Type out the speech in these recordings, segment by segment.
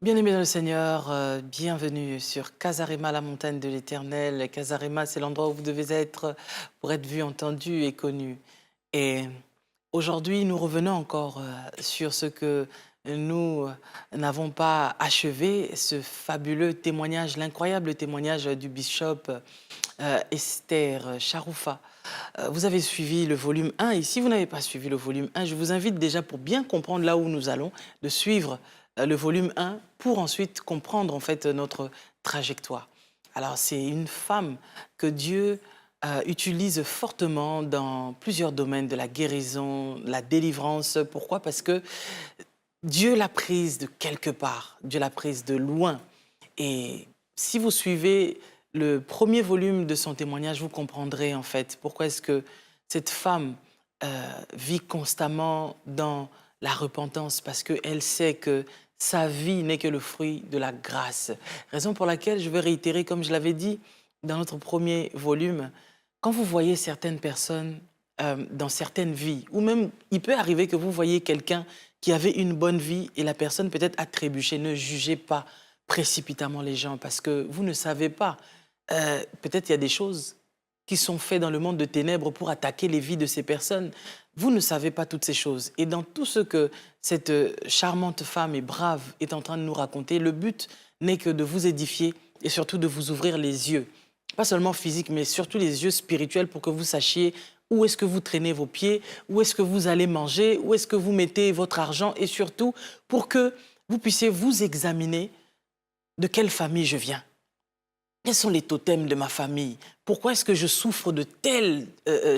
Bien-aimés dans le Seigneur, bienvenue sur Casarema, la montagne de l'Éternel. Casarema, c'est l'endroit où vous devez être pour être vu, entendu et connu. Et aujourd'hui, nous revenons encore sur ce que nous n'avons pas achevé, ce fabuleux témoignage, l'incroyable témoignage du bishop Esther Charoufa. Vous avez suivi le volume 1 et si vous n'avez pas suivi le volume 1, je vous invite déjà pour bien comprendre là où nous allons, de suivre le volume 1 pour ensuite comprendre en fait notre trajectoire. Alors c'est une femme que Dieu utilise fortement dans plusieurs domaines de la guérison, la délivrance. Pourquoi? Parce que Dieu l'a prise de quelque part, Dieu l'a prise de loin. Et si vous suivez le premier volume de son témoignage, vous comprendrez en fait pourquoi est-ce que cette femme vit constamment dans la repentance, parce qu'elle sait que sa vie n'est que le fruit de la grâce. Raison pour laquelle je vais réitérer, comme je l'avais dit dans notre premier volume, quand vous voyez certaines personnes dans certaines vies, ou même il peut arriver que vous voyez quelqu'un qui avait une bonne vie et la personne peut-être a trébuché, ne jugez pas précipitamment les gens parce que vous ne savez pas. Peut-être il y a des choses qui sont faites dans le monde de ténèbres pour attaquer les vies de ces personnes. Vous ne savez pas toutes ces choses. Et dans tout ce que cette charmante femme et brave est en train de nous raconter, le but n'est que de vous édifier et surtout de vous ouvrir les yeux. Pas seulement physiques, mais surtout les yeux spirituels pour que vous sachiez où est-ce que vous traînez vos pieds, où est-ce que vous allez manger, où est-ce que vous mettez votre argent et surtout pour que vous puissiez vous examiner de quelle famille je viens. Quels sont les totems de ma famille? Pourquoi est-ce que je souffre de telles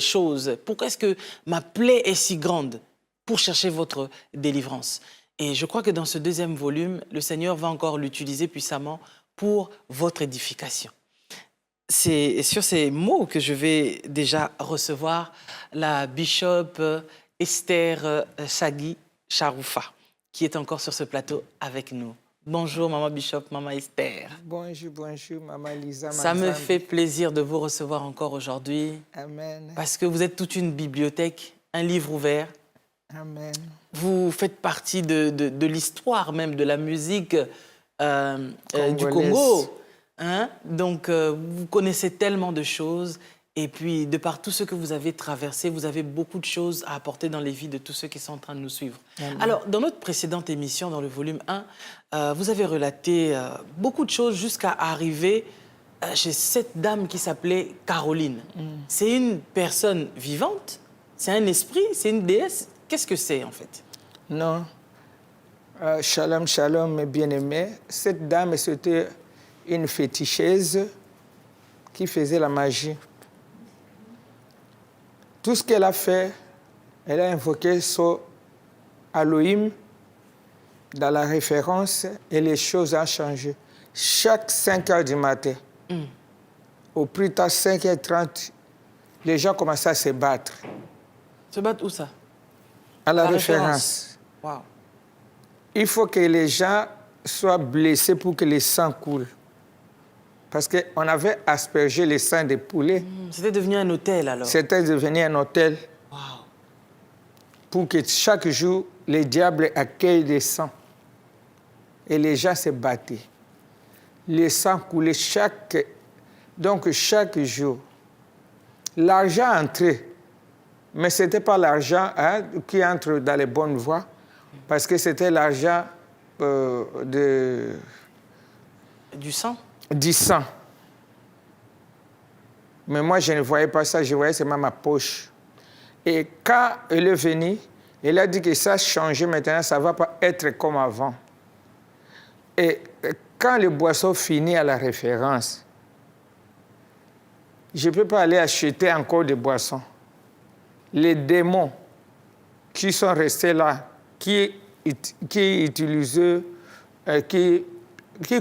choses? Pourquoi est-ce que ma plaie est si grande? Pour chercher votre délivrance. Et je crois que dans ce deuxième volume, le Seigneur va encore l'utiliser puissamment pour votre édification. C'est sur ces mots que je vais déjà recevoir la bishop Esther Sagui Charoufa, qui est encore sur ce plateau avec nous. Bonjour, Maman Bishop, Maman Esther. Bonjour, bonjour, Maman Lisa. Ça me fait plaisir de vous recevoir encore aujourd'hui. Amen. Parce que vous êtes toute une bibliothèque, un livre ouvert. Amen. Vous faites partie de l'histoire même de la musique du Congolaise. Congo. Hein? Donc, vous connaissez tellement de choses. Et puis, de par tout ce que vous avez traversé, vous avez beaucoup de choses à apporter dans les vies de tous ceux qui sont en train de nous suivre. Amen. Alors, dans notre précédente émission, dans le volume 1, vous avez relaté beaucoup de choses jusqu'à arriver chez cette dame qui s'appelait Caroline. C'est une personne vivante? C'est un esprit? C'est une déesse? Qu'est-ce que c'est, en fait? Non. Shalom, shalom, mes bien-aimés. Cette dame, c'était une féticheuse qui faisait la magie. Tout ce qu'elle a fait, elle a invoqué son Elohim dans la référence et les choses ont changé. Chaque 5 heures du matin, au plus tard 5h30, les gens commençaient à se battre. Se battre où ça? À la référence. Wow. Il faut que les gens soient blessés pour que le sang coule. Parce qu'on avait aspergé le sang des poulets. C'était devenu un hôtel alors? C'était devenu un hôtel. Wow. Pour que chaque jour, les diables accueillent le sang. Et les gens se battaient. Le sang coulait donc chaque jour. L'argent entrait. Mais ce n'était pas l'argent qui entre dans les bonnes voies. Parce que c'était l'argent Du sang? du sang. Mais moi, je ne voyais pas ça, je voyais seulement ma poche. Et quand elle est venue, elle a dit que ça a changé maintenant, ça ne va pas être comme avant. Et quand le boisson finit à la référence, je ne peux pas aller acheter encore des boissons. Les démons qui sont restés là, qui utilisaient, qui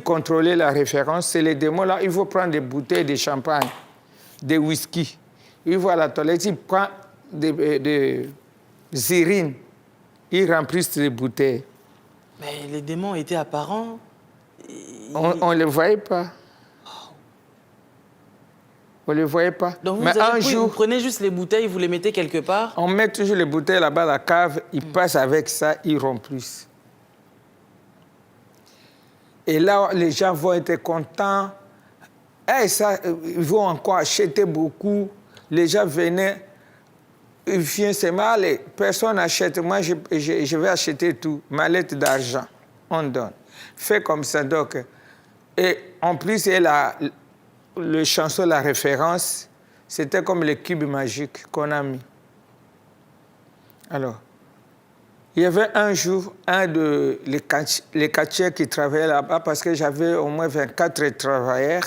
contrôlaient la référence, c'est les démons là. Il faut prendre des bouteilles de champagne, des whisky. Il va à la toilette, il prend des zérines, il remplissent les bouteilles. Mais les démons étaient apparents. On ne les voyait pas. On ne les voyait pas. Donc Mais un jour, vous prenez juste les bouteilles, vous les mettez quelque part. on met toujours les bouteilles là-bas à la cave, ils passent avec ça, ils rompent plus. Et là, les gens vont être contents. Et ça, ils vont encore acheter beaucoup. Les gens venaient, ils viennent se mal, personne n'achète. Moi, je vais acheter tout. Ma lettre d'argent, on donne. Fait comme ça, donc. Et en plus, le chanson, la référence, c'était comme le cube magique qu'on a mis. Alors, il y avait un jour, les quartiers qui travaillaient là-bas, parce que j'avais au moins 24 travailleurs.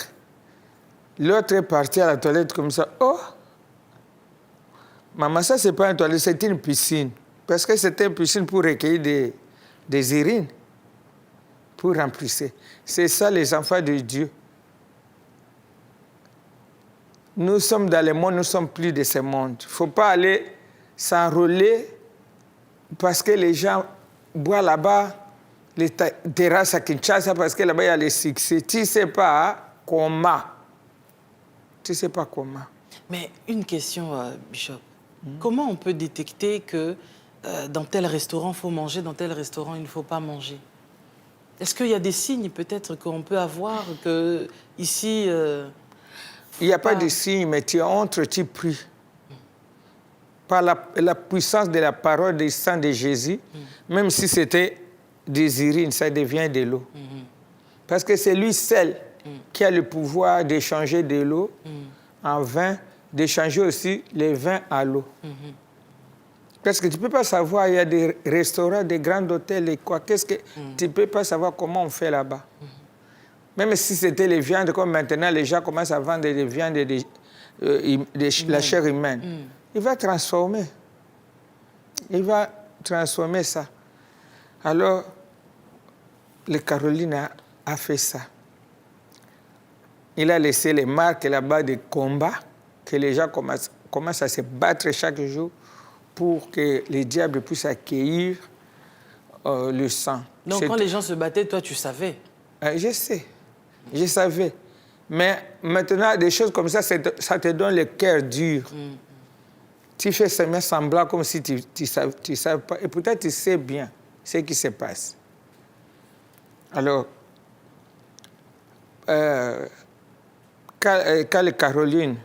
L'autre est parti à la toilette comme ça. Oh! Maman, ça, c'est pas une toilette, c'est une piscine. Parce que c'était une piscine pour recueillir des urines, pour remplir. C'est ça, les enfants de Dieu. Nous sommes dans le monde, nous ne sommes plus de ce monde. Il ne faut pas aller s'enrôler parce que les gens boivent là-bas, les terrasses à Kinshasa, parce que là-bas, il y a les succès. Tu ne sais pas comment. Tu ne sais pas comment. Mais une question, Bishop. Comment on peut détecter que dans tel restaurant, il faut manger, dans tel restaurant, il ne faut pas manger? Est-ce qu'il y a des signes peut-être qu'on peut avoir que ici... il n'y a pas de signes, mais tu entres, tu pries. Par la puissance de la parole du sang de Jésus, même si c'était des urines, ça devient de l'eau. Parce que c'est lui seul qui a le pouvoir d'échanger de l'eau en vin, d'échanger aussi les vins à l'eau. Parce que tu ne peux pas savoir, il y a des restaurants, des grands hôtels et quoi. Tu ne peux pas savoir comment on fait là-bas. Même si c'était les viandes, comme maintenant les gens commencent à vendre des viandes, la chair humaine. Il va transformer. Il va transformer ça. Alors, le Caroline a fait ça. Il a laissé les marques là-bas de combat, que les gens commencent à se battre chaque jour pour que les diables puissent accueillir le sang. Donc, quand les gens se battaient, toi, tu savais? Je sais. Je savais. Mais maintenant, des choses comme ça, ça te donne le cœur dur. Tu fais semblant comme si tu ne savais pas. Et peut-être tu sais bien ce qui se passe. Alors, quand Caroline,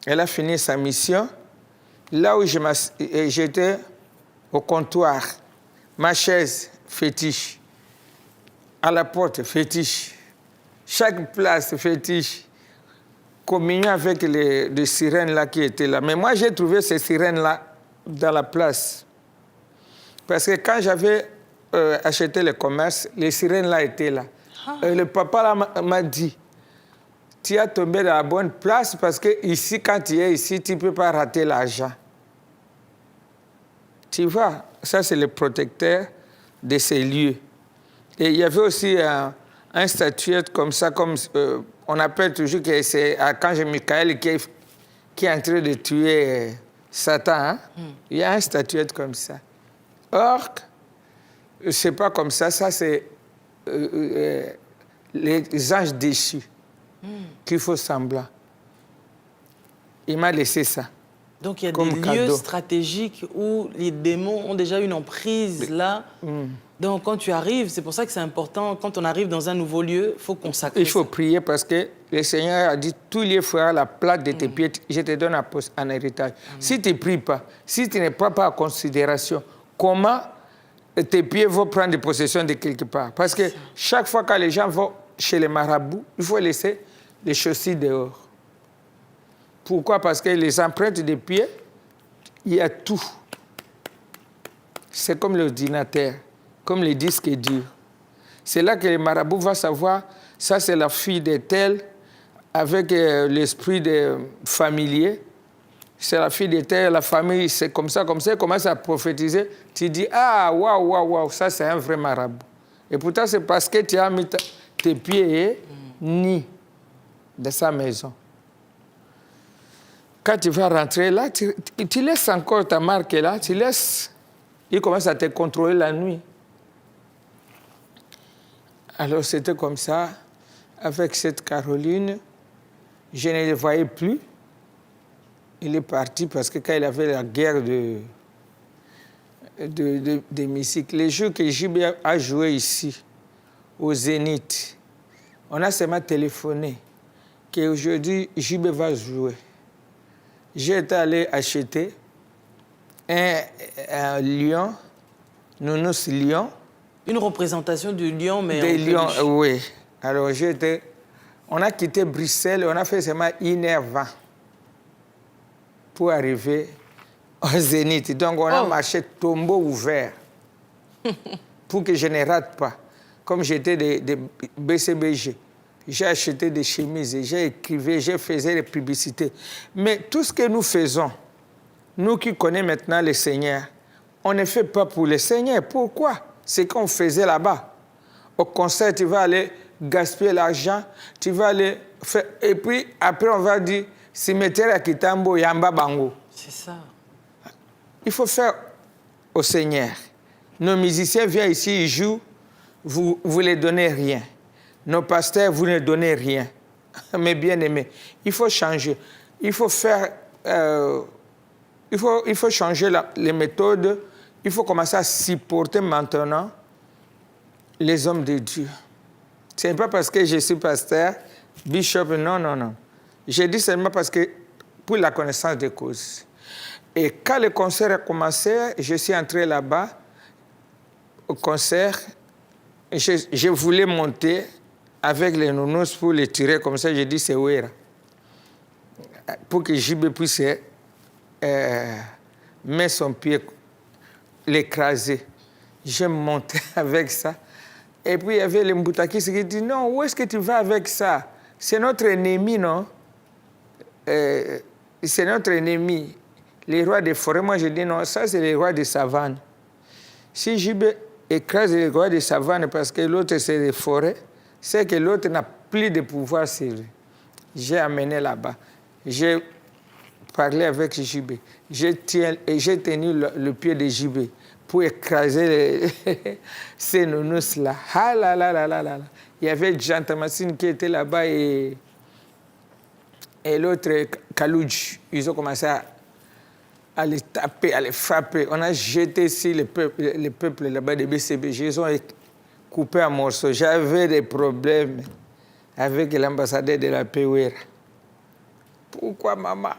elle a fini sa mission, là où j'étais au comptoir, ma chaise fétiche, à la porte fétiche, chaque place fétiche, communion avec les sirènes-là qui étaient là. Mais moi, j'ai trouvé ces sirènes-là dans la place. Parce que quand j'avais acheté le commerce, les sirènes-là étaient là. Le papa là m'a dit, tu as tombé dans la bonne place parce que ici, quand tu es ici, tu ne peux pas rater l'argent. Tu vois, ça c'est le protecteur de ces lieux. Et il y avait aussi un statuette comme ça, comme on appelle toujours que c'est Archange Michael qui est en train de tuer Satan. Hein? Il y a un statuette comme ça. Or, ce n'est pas comme ça, ça c'est les anges déchus qu'il faut semblant. Il m'a laissé ça. Donc il y a comme des lieux stratégiques où les démons ont déjà une emprise là. Donc quand tu arrives, c'est pour ça que c'est important, quand on arrive dans un nouveau lieu, il faut consacrer. Il faut prier parce que le Seigneur a dit, tous les fera la plate de tes pieds, je te donne en héritage. Si tu ne pries pas, si tu ne prends pas en considération, comment tes pieds vont prendre possession de quelque part? Parce que chaque fois que les gens vont chez les marabouts, il faut laisser les chaussures dehors. Pourquoi? Parce que les empreintes des pieds, il y a tout. C'est comme l'ordinateur, comme les disques durs. C'est là que le marabout va savoir, ça c'est la fille de tel, avec l'esprit de familier. C'est la fille de tel, la famille, c'est comme ça, il commence à prophétiser. Tu dis, ah, waouh, ça c'est un vrai marabout. Et pourtant c'est parce que tu as mis tes pieds nus dans sa maison. Quand tu vas rentrer là, tu laisses encore ta marque là, tu laisses. Il commence à te contrôler la nuit. Alors c'était comme ça, avec cette Caroline, je ne le voyais plus. Il est parti parce que quand il avait la guerre de musique, les jeux que JB a joué ici, au Zénith. On a seulement téléphoné qu'aujourd'hui, JB va jouer. J'ai été allé acheter un lion, Nounous lion. Une représentation du lion, mais Des en lions, peluche. oui. Alors, on a quitté Bruxelles, on a fait seulement 1h20 pour arriver au Zénith. Donc, on a marché tombeau ouvert pour que je ne rate pas. Comme j'étais des BCBG, j'ai acheté des chemises, j'ai écrivé, j'ai fait des publicités. Mais tout ce que nous faisons, nous qui connaissons maintenant le Seigneur, on ne fait pas pour le Seigneur. Pourquoi? C'est qu'on faisait là-bas. Au concert, tu vas aller gaspiller l'argent, tu vas aller faire... Et puis, après, on va dire, cimetière à Kitambo, Yamba Bango. C'est ça. Il faut faire au Seigneur. Nos musiciens viennent ici, ils jouent, vous ne les donnez rien. Nos pasteurs, vous ne donnez rien. Mais bien aimés, il faut changer. Il faut faire... il faut changer les méthodes. Il faut commencer à supporter maintenant les hommes de Dieu. Ce n'est pas parce que je suis pasteur, bishop, non, non, non. J'ai dit seulement parce que pour la connaissance des causes. Et quand le concert a commencé, je suis entré là-bas, au concert, je voulais monter avec les nounous pour les tirer comme ça. J'ai dit, c'est Ouera. Pour que JB puisse mettre son pied, l'écraser. J'ai monté avec ça. Et puis il y avait le Mboutaki qui dit, non, où est-ce que tu vas avec ça? C'est notre ennemi, non? C'est notre ennemi. Les rois des forêts, moi je dis, non, ça c'est les rois des savanes. Si JB écrase les rois des savanes parce que l'autre c'est des forêts, c'est que l'autre n'a plus de pouvoir sur lui. J'ai amené là-bas. J'ai parlé avec JB. J'ai tenu le pied de JB pour écraser ces nounous-là. Ah là là là là là. Il y avait Jean Tamassine qui était là-bas et l'autre, Kalouj. Ils ont commencé à les taper, à les frapper. On a jeté ici le peuple là-bas des BCBG. Ils ont coupé en morceaux. J'avais des problèmes avec l'ambassadeur de la POR. Pourquoi, maman?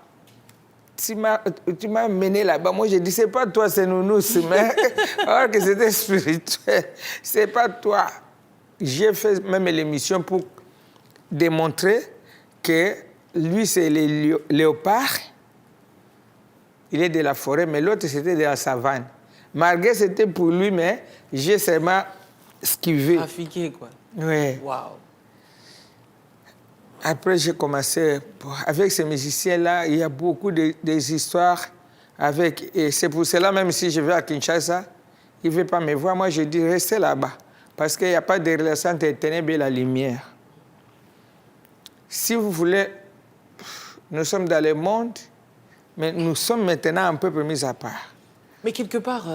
Tu m'as mené là-bas. Moi, j'ai dit, c'est pas toi, c'est Nounous. Mais alors que c'était spirituel, c'est pas toi. J'ai fait même l'émission pour démontrer que lui, c'est le léopard. Il est de la forêt, mais l'autre, c'était de la savane. Malgré c'était pour lui, mais j'ai seulement esquivé. Trafiqué, quoi. Oui. Waouh. Après, j'ai commencé, avec ces musiciens-là, il y a beaucoup des histoires avec... Et c'est pour cela, même si je vais à Kinshasa, il ne veut pas me voir. Moi, je dis, restez là-bas. Parce qu'il n'y a pas de relation entre les ténèbres et la lumière. Si vous voulez, nous sommes dans le monde, mais nous sommes maintenant un peu mis à part. Mais quelque part,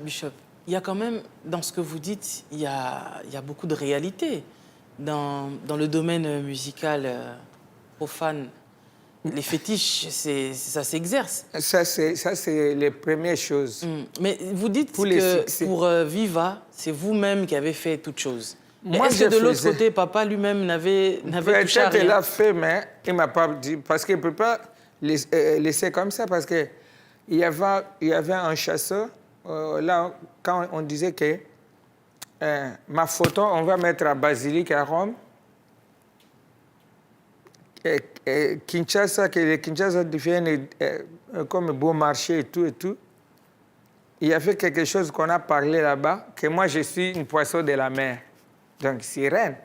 Bishop, il y a quand même, dans ce que vous dites, il y a beaucoup de réalité. Dans le domaine musical profane, les fétiches, ça s'exerce. Ça, c'est les premières choses. Mais vous dites Pour que pour Viva, c'est vous-même qui avez fait toute chose. Mais Moi, est-ce que de l'autre côté, papa lui-même n'avait touché à peut-être rien? il a fait, mais il ne m'a pas dit. Parce qu'il ne peut pas laisser comme ça. Parce qu'il y avait un chasseur, là, quand on disait que ma photo, on va mettre à Basilique, à Rome. Kinshasa, que Kinshasa devienne comme un beau marché et tout et tout. Il y avait quelque chose qu'on a parlé là-bas, que moi, je suis une poisson de la mer. Donc, sirène.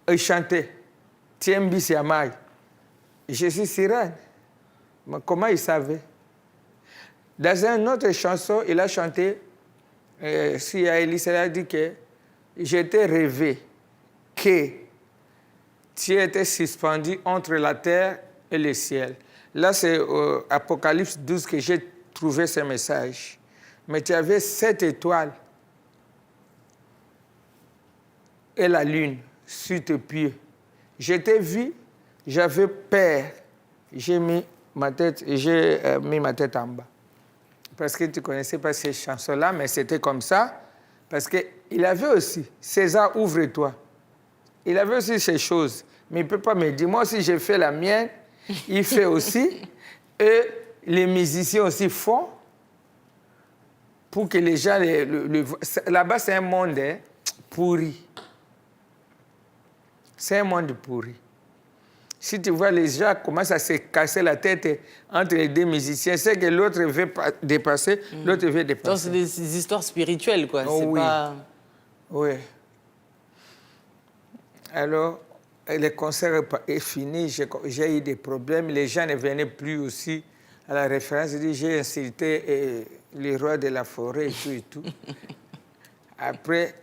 Il chantait « Tiembi Siamai ». Je suis sirène. Mais comment il savait? Dans une autre chanson, il a chanté si Elise a dit que j'étais rêvé que tu étais suspendu entre la terre et le ciel. Là, c'est Apocalypse 12 que j'ai trouvé ce message. Mais tu avais 7 étoiles et la lune sur tes pieds. Je t'ai vu, j'avais peur. J'ai mis ma tête en bas. Parce que tu ne connaissais pas ces chansons-là, mais c'était comme ça. Parce qu'il il avait aussi, César, ouvre-toi. Il avait aussi ces choses. Mais il ne peut pas me dire, moi aussi j'ai fait la mienne, il fait aussi. Et les musiciens aussi font pour que les gens... Là-bas, c'est un monde pourri. C'est un monde pourri. Si tu vois les gens commencent à se casser la tête entre les deux musiciens, c'est que l'autre veut dépasser, l'autre veut dépasser. Donc, c'est des histoires spirituelles, quoi. Oh, c'est oui. pas... Oui. Alors, le concert est fini, j'ai eu des problèmes, les gens ne venaient plus aussi à la référence. J'ai insulté le roi de la forêt et tout et tout. Après,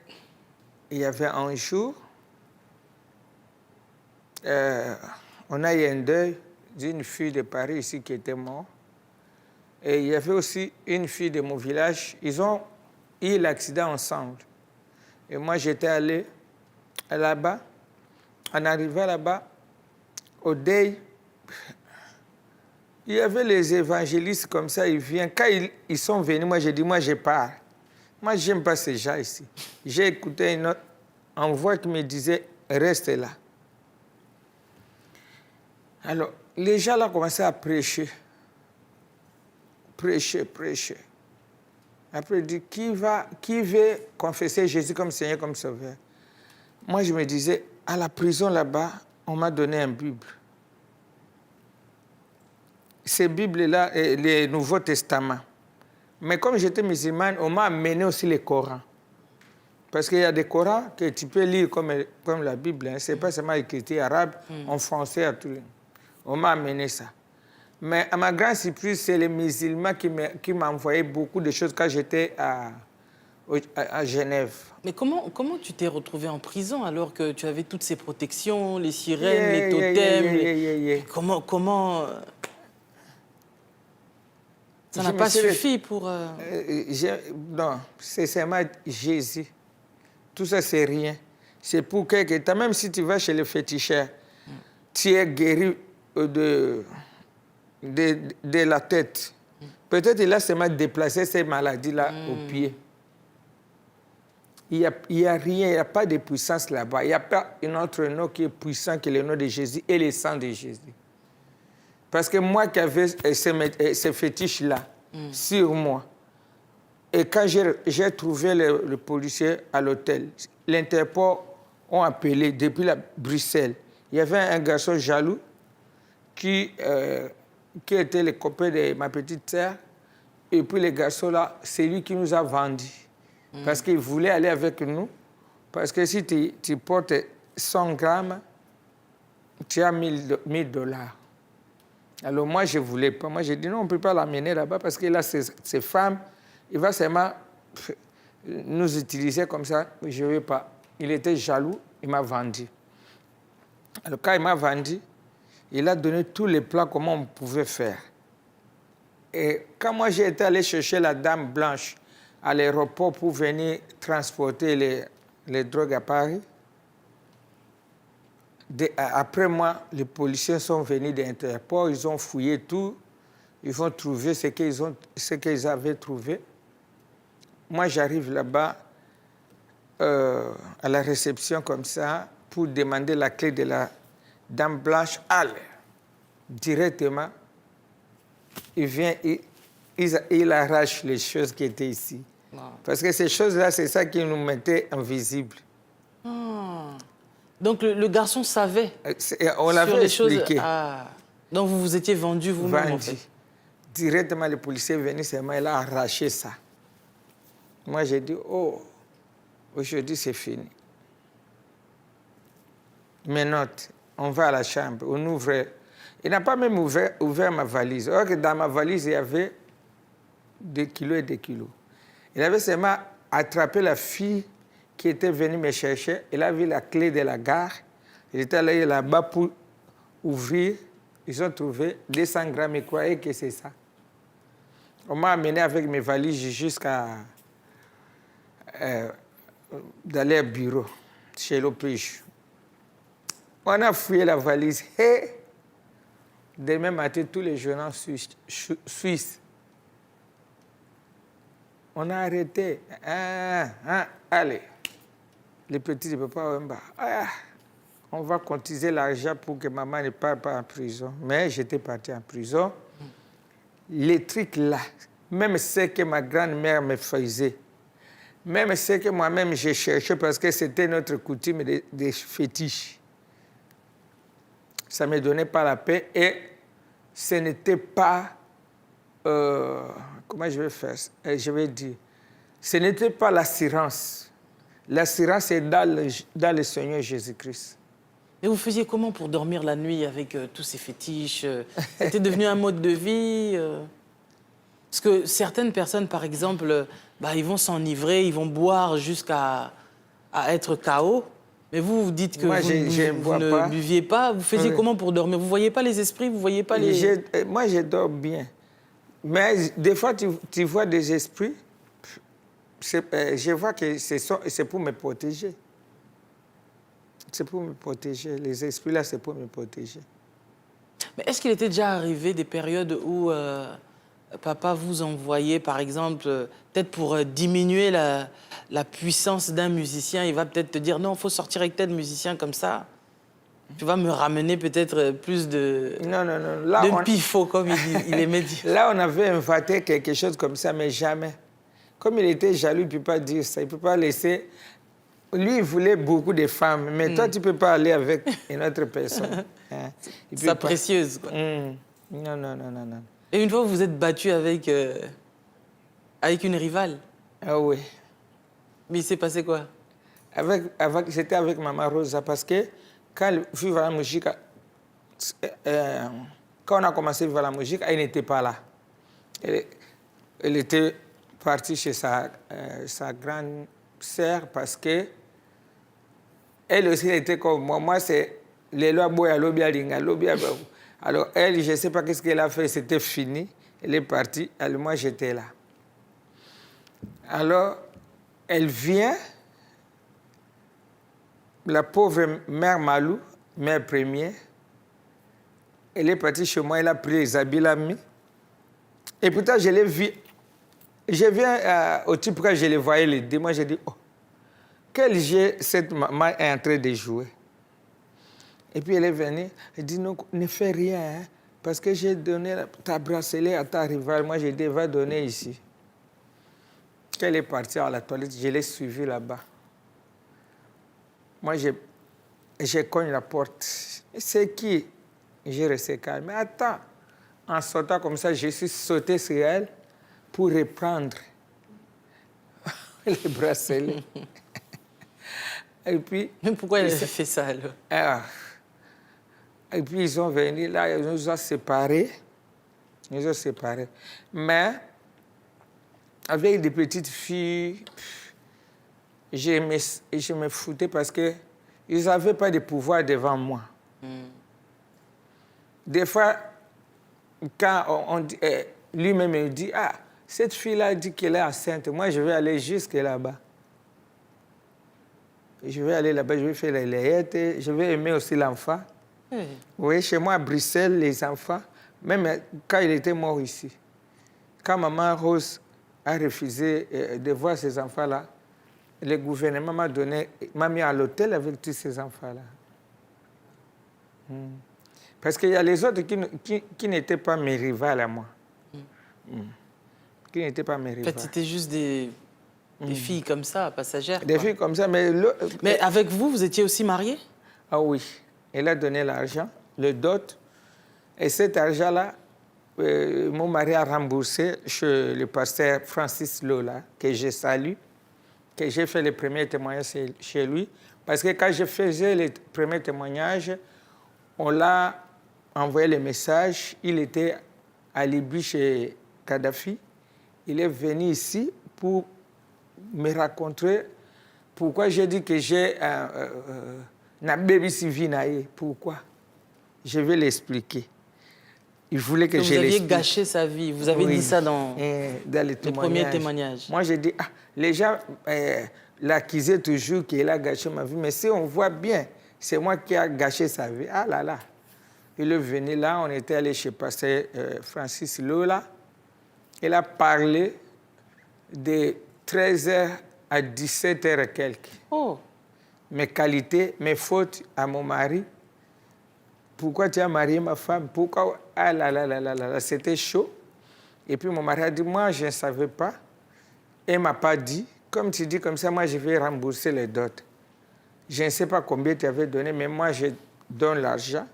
il y avait un jour, on a eu un deuil d'une fille de Paris ici qui était morte. Et il y avait aussi une fille de mon village. Ils ont eu l'accident ensemble. Et moi, j'étais allé là-bas. En arrivant là-bas, au deuil, il y avait les évangélistes comme ça, ils viennent. Quand ils sont venus, moi, j'ai dit, moi, je pars. Moi, je n'aime pas ces gens ici. J'ai écouté une autre envoi qui me disait, reste là. Alors, les gens là commençaient à prêcher. Prêcher. Après, il dit, qui veut confesser Jésus comme Seigneur, comme Sauveur? Moi, je me disais, à la prison là-bas, on m'a donné une Bible. Ces Bibles-là, le Nouveau Testament. Mais comme j'étais musulmane, on m'a amené aussi le Coran. Parce qu'il y a des Corans que tu peux lire comme la Bible. Hein. Ce n'est pas seulement écrit arabe, en français, à tous les... On m'a amené ça. Mais à ma grande surprise, c'est les musulmans qui m'ont envoyé beaucoup de choses quand j'étais à Genève. Mais comment tu t'es retrouvé en prison alors que tu avais toutes ces protections, les sirènes, les totems Comment ça n'a pas suffi pour... Non, c'est seulement Jésus. Tout ça, c'est rien. C'est pour quelque temps. Même si tu vas chez le féticheur, tu es guéri de la tête. Peut-être il a seulement déplacé ces maladies-là au pied. Il n'y a rien, il n'y a pas de puissance là-bas. Il n'y a pas un autre nom qui est puissant que le nom de Jésus et le sang de Jésus. Parce que moi qui avais ce fétiche-là sur moi, et quand j'ai trouvé le policier à l'hôtel, l'Interpol ont appelé depuis Bruxelles. Il y avait un garçon jaloux qui était le copain de ma petite sœur. Et puis le garçon-là, c'est lui qui nous a vendus. Parce qu'il voulait aller avec nous. Parce que si tu portes 100 grammes, tu as $1000. Alors moi, je ne voulais pas. Moi, j'ai dit non, on ne peut pas l'amener là-bas parce qu'il a ses femmes. Il va seulement nous utiliser comme ça. Je ne veux pas. Il était jaloux, il m'a vendu. Alors quand il m'a vendu, il a donné tous les plans comment on pouvait faire. Et quand moi j'ai été allé chercher la dame blanche à l'aéroport pour venir transporter les drogues à Paris, après moi, les policiers sont venus d'Interpol, ils ont fouillé tout, ils ont trouvé ce qu'ils avaient trouvé. Moi, j'arrive là-bas à la réception comme ça pour demander la clé de la dame blanche. Allez, directement, il vient, il arrache les choses qui étaient ici. Wow. Parce que ces choses-là, c'est ça qui nous mettait invisibles. Oh. Donc le garçon savait. On l'avait expliqué. Donc vous vous étiez vendu vous-même, en fait. Directement, le policier est venu, seulement il a arraché ça. Moi, j'ai dit, oh, aujourd'hui, c'est fini. Mes notes, on va à la chambre, on ouvre. Il n'a pas même ouvert ma valise. Alors que dans ma valise, il y avait des kilos et des kilos. Il avait seulement attrapé la fille qui était venue me chercher. Il a vu la clé de la gare. Il était allé là-bas pour ouvrir. Ils ont trouvé 200 grammes. Ils croyaient que c'est ça. On m'a amené avec mes valises jusqu'à d'aller au bureau, chez l'OPJ. On a fouillé la valise. Et demain matin, tous les journaux suisses. On a arrêté. Allez. les petits de papa Wemba, on va cotiser l'argent pour que maman ne parte pas en prison. Mais j'étais parti en prison. Les trucs là, même ce que ma grand-mère me faisait, même ce que moi-même j'ai cherché parce que c'était notre coutume des fétiches, ça ne me donnait pas la paix et ce n'était pas... comment je vais faire? Je vais dire, ce n'était pas l'assurance. L'assurance est dans le Seigneur Jésus-Christ. Et vous faisiez comment pour dormir la nuit avec tous ces fétiches C'était devenu un mode de vie Parce que certaines personnes, par exemple, ils vont s'enivrer, ils vont boire jusqu'à être KO. Mais vous dites que Moi, vous ne buviez pas. Vous faisiez comment pour dormir? Vous ne voyez pas les esprits? Vous ne voyez pas les... Moi, je dors bien. Mais des fois, tu vois des esprits. Je vois que c'est pour me protéger. C'est pour me protéger. Les esprits, là, c'est pour me protéger. Mais est-ce qu'il était déjà arrivé des périodes où papa vous envoyait, par exemple, peut-être pour diminuer la puissance d'un musicien, il va peut-être te dire « Non, il faut sortir avec tel musicien comme ça. Tu vas me ramener peut-être plus de... » Non. Là, de pifo, comme il aimait dire. Là, on avait inventé quelque chose comme ça, mais jamais. Comme il était jaloux, il ne peut pas dire ça. Il ne peut pas laisser... Lui, il voulait beaucoup de femmes, mais toi, tu ne peux pas aller avec une autre personne. Hein? C'est précieuse, quoi. Non. Et une fois, vous vous êtes battu avec une rivale. Ah oui. Mais il s'est passé quoi? J'étais avec Maman Rosa parce que quand elle fut voir la musique, quand on a commencé à voir la musique, elle n'était pas là. Elle était partie chez sa grande sœur parce que elle aussi était comme moi. Moi, c'est les lois boya lobia linga lobia. Alors elle, je ne sais pas qu'est-ce qu'elle a fait, c'était fini. Elle est partie. Alors moi, j'étais là. Alors, elle vient, la pauvre mère Malou, mère première, elle est partie chez moi, elle a pris les habits, l'a mis. Et pourtant, je l'ai vu. Je viens au type quand je les voyais les deux, moi j'ai dit, oh, quel jeu cette maman est en train de jouer. Et puis elle est venue, elle dit, non, ne fais rien, hein, parce que j'ai donné ta bracelet à ta rivale, moi j'ai dit, va donner ici. Quand elle est partie à la toilette, je l'ai suivie là-bas. Moi, j'ai cogné la porte. C'est qui? J'ai resté calme. Mais attends, en sautant comme ça, je suis sauté sur elle pour reprendre les bracelets. Et puis... Mais pourquoi elle a fait ça, alors? Et puis, ils sont venus, là, ils nous ont séparés. Ils nous ont séparés. Mais, avec des petites filles, je me foutais parce qu'ils n'avaient pas de pouvoir devant moi. Des fois, quand lui-même me dit, ah, cette fille-là dit qu'elle est enceinte, moi je vais aller jusque là-bas. Je vais aller là-bas, je vais faire les layettes, je vais aimer aussi l'enfant. Oui, chez moi à Bruxelles, les enfants, même quand il était mort ici, quand maman Rose a refusé de voir ces enfants-là, le gouvernement m'a mis à l'hôtel avec tous ces enfants-là. Parce qu'il y a les autres qui n'étaient pas mes rivales à moi. Qui n'étaient pas mes rivales. En fait, c'était juste des filles comme ça, passagères. Des filles comme ça, mais... Mais avec vous, vous étiez aussi mariés? Ah oui. Elle a donné l'argent, le dot. Et cet argent-là, mon mari a remboursé chez le pasteur Francis Lola, que je salue, que j'ai fait le premier témoignage chez lui. Parce que quand je faisais les premiers témoignages, on l'a envoyé le message. Il était à Libye chez Kadhafi. Il est venu ici pour me raconter pourquoi j'ai dit que j'ai un bébé civil. Pourquoi? Je vais l'expliquer. Il voulait que je l'explique. Vous aviez gâché sa vie. Vous avez dit ça dans les premiers témoignages. Moi, j'ai dit, les gens l'accusaient toujours qu'il a gâché ma vie. Mais si on voit bien, c'est moi qui ai gâché sa vie. Ah là là. Il est venu là, on était allé chez pasteur Francis Lola. Il a parlé de 13h à 17h et quelques. Oh. mes qualités, mes fautes à mon mari. Pourquoi tu as marié ma femme? Pourquoi? Ah là là là là là, c'était chaud. Et puis mon mari a dit, moi, je ne savais pas. Et il ne m'a pas dit. Comme tu dis comme ça, moi, je vais rembourser les dots. Je ne sais pas combien tu avais donné, mais moi, je donne l'argent.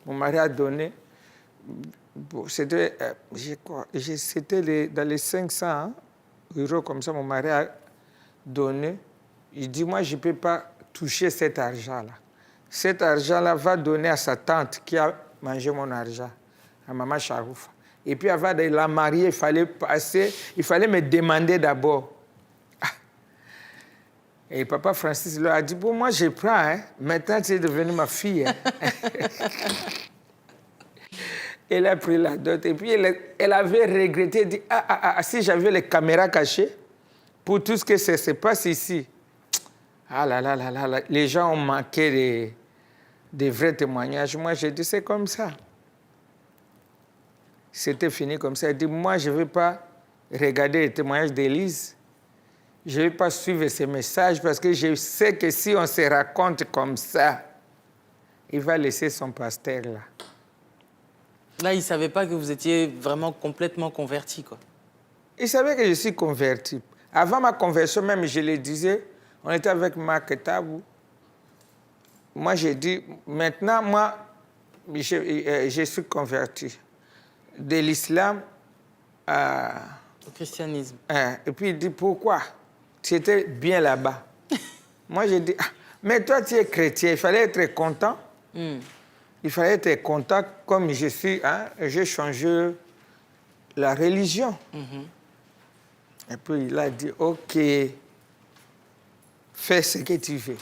Mon mari a donné. C'était dans les 500 euros comme ça, mon mari a donné. Il dit, moi, je ne peux pas toucher cet argent-là. Cet argent-là va donner à sa tante qui a mangé mon argent, à Maman Charoufa. Et puis avant de la marier, il fallait me demander d'abord. Et papa Francis leur a dit, bon, moi je prends, hein. Maintenant tu es devenue ma fille. Hein. Elle a pris la dot et puis elle avait regretté, elle dit, si j'avais les caméras cachées, pour tout ce que ça se passe ici. Ah là là là là, là. Les gens ont manqué des vrais témoignages. Moi j'ai dit, c'est comme ça. C'était fini comme ça. Elle dit, moi je ne veux pas regarder les témoignages d'Élise. Je ne vais pas suivre ces messages parce que je sais que si on se raconte comme ça, il va laisser son pasteur là. Là, il ne savait pas que vous étiez vraiment complètement converti, quoi. Il savait que je suis converti. Avant ma conversion même, je le disais, on était avec Marc Tabou. Moi, j'ai dit, maintenant, moi, je suis converti. De l'islam au christianisme. Et puis il dit, pourquoi? Tu étais bien là-bas. Moi, j'ai dit, mais toi, tu es chrétien, il fallait être content. Il fallait être content comme je suis. Hein, j'ai changé la religion. Et puis il a dit, OK, fais ce que tu veux.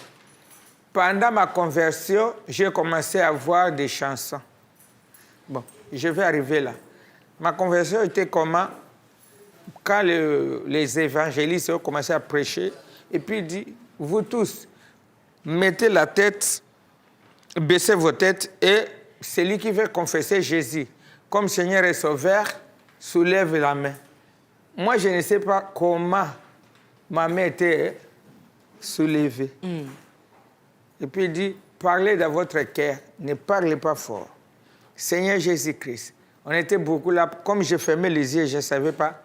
Pendant ma conversion, j'ai commencé à voir des chansons. Bon, je vais arriver là. Ma conversion était comment? Quand les évangélistes ont commencé à prêcher, et puis il dit, vous tous, mettez la tête, baissez vos têtes, et celui qui veut confesser Jésus comme Seigneur et Sauveur, soulève la main. Moi, je ne sais pas comment ma main était soulevée. Et puis il dit, parlez dans votre cœur, ne parlez pas fort. Seigneur Jésus-Christ. On était beaucoup là, comme je fermais les yeux, je ne savais pas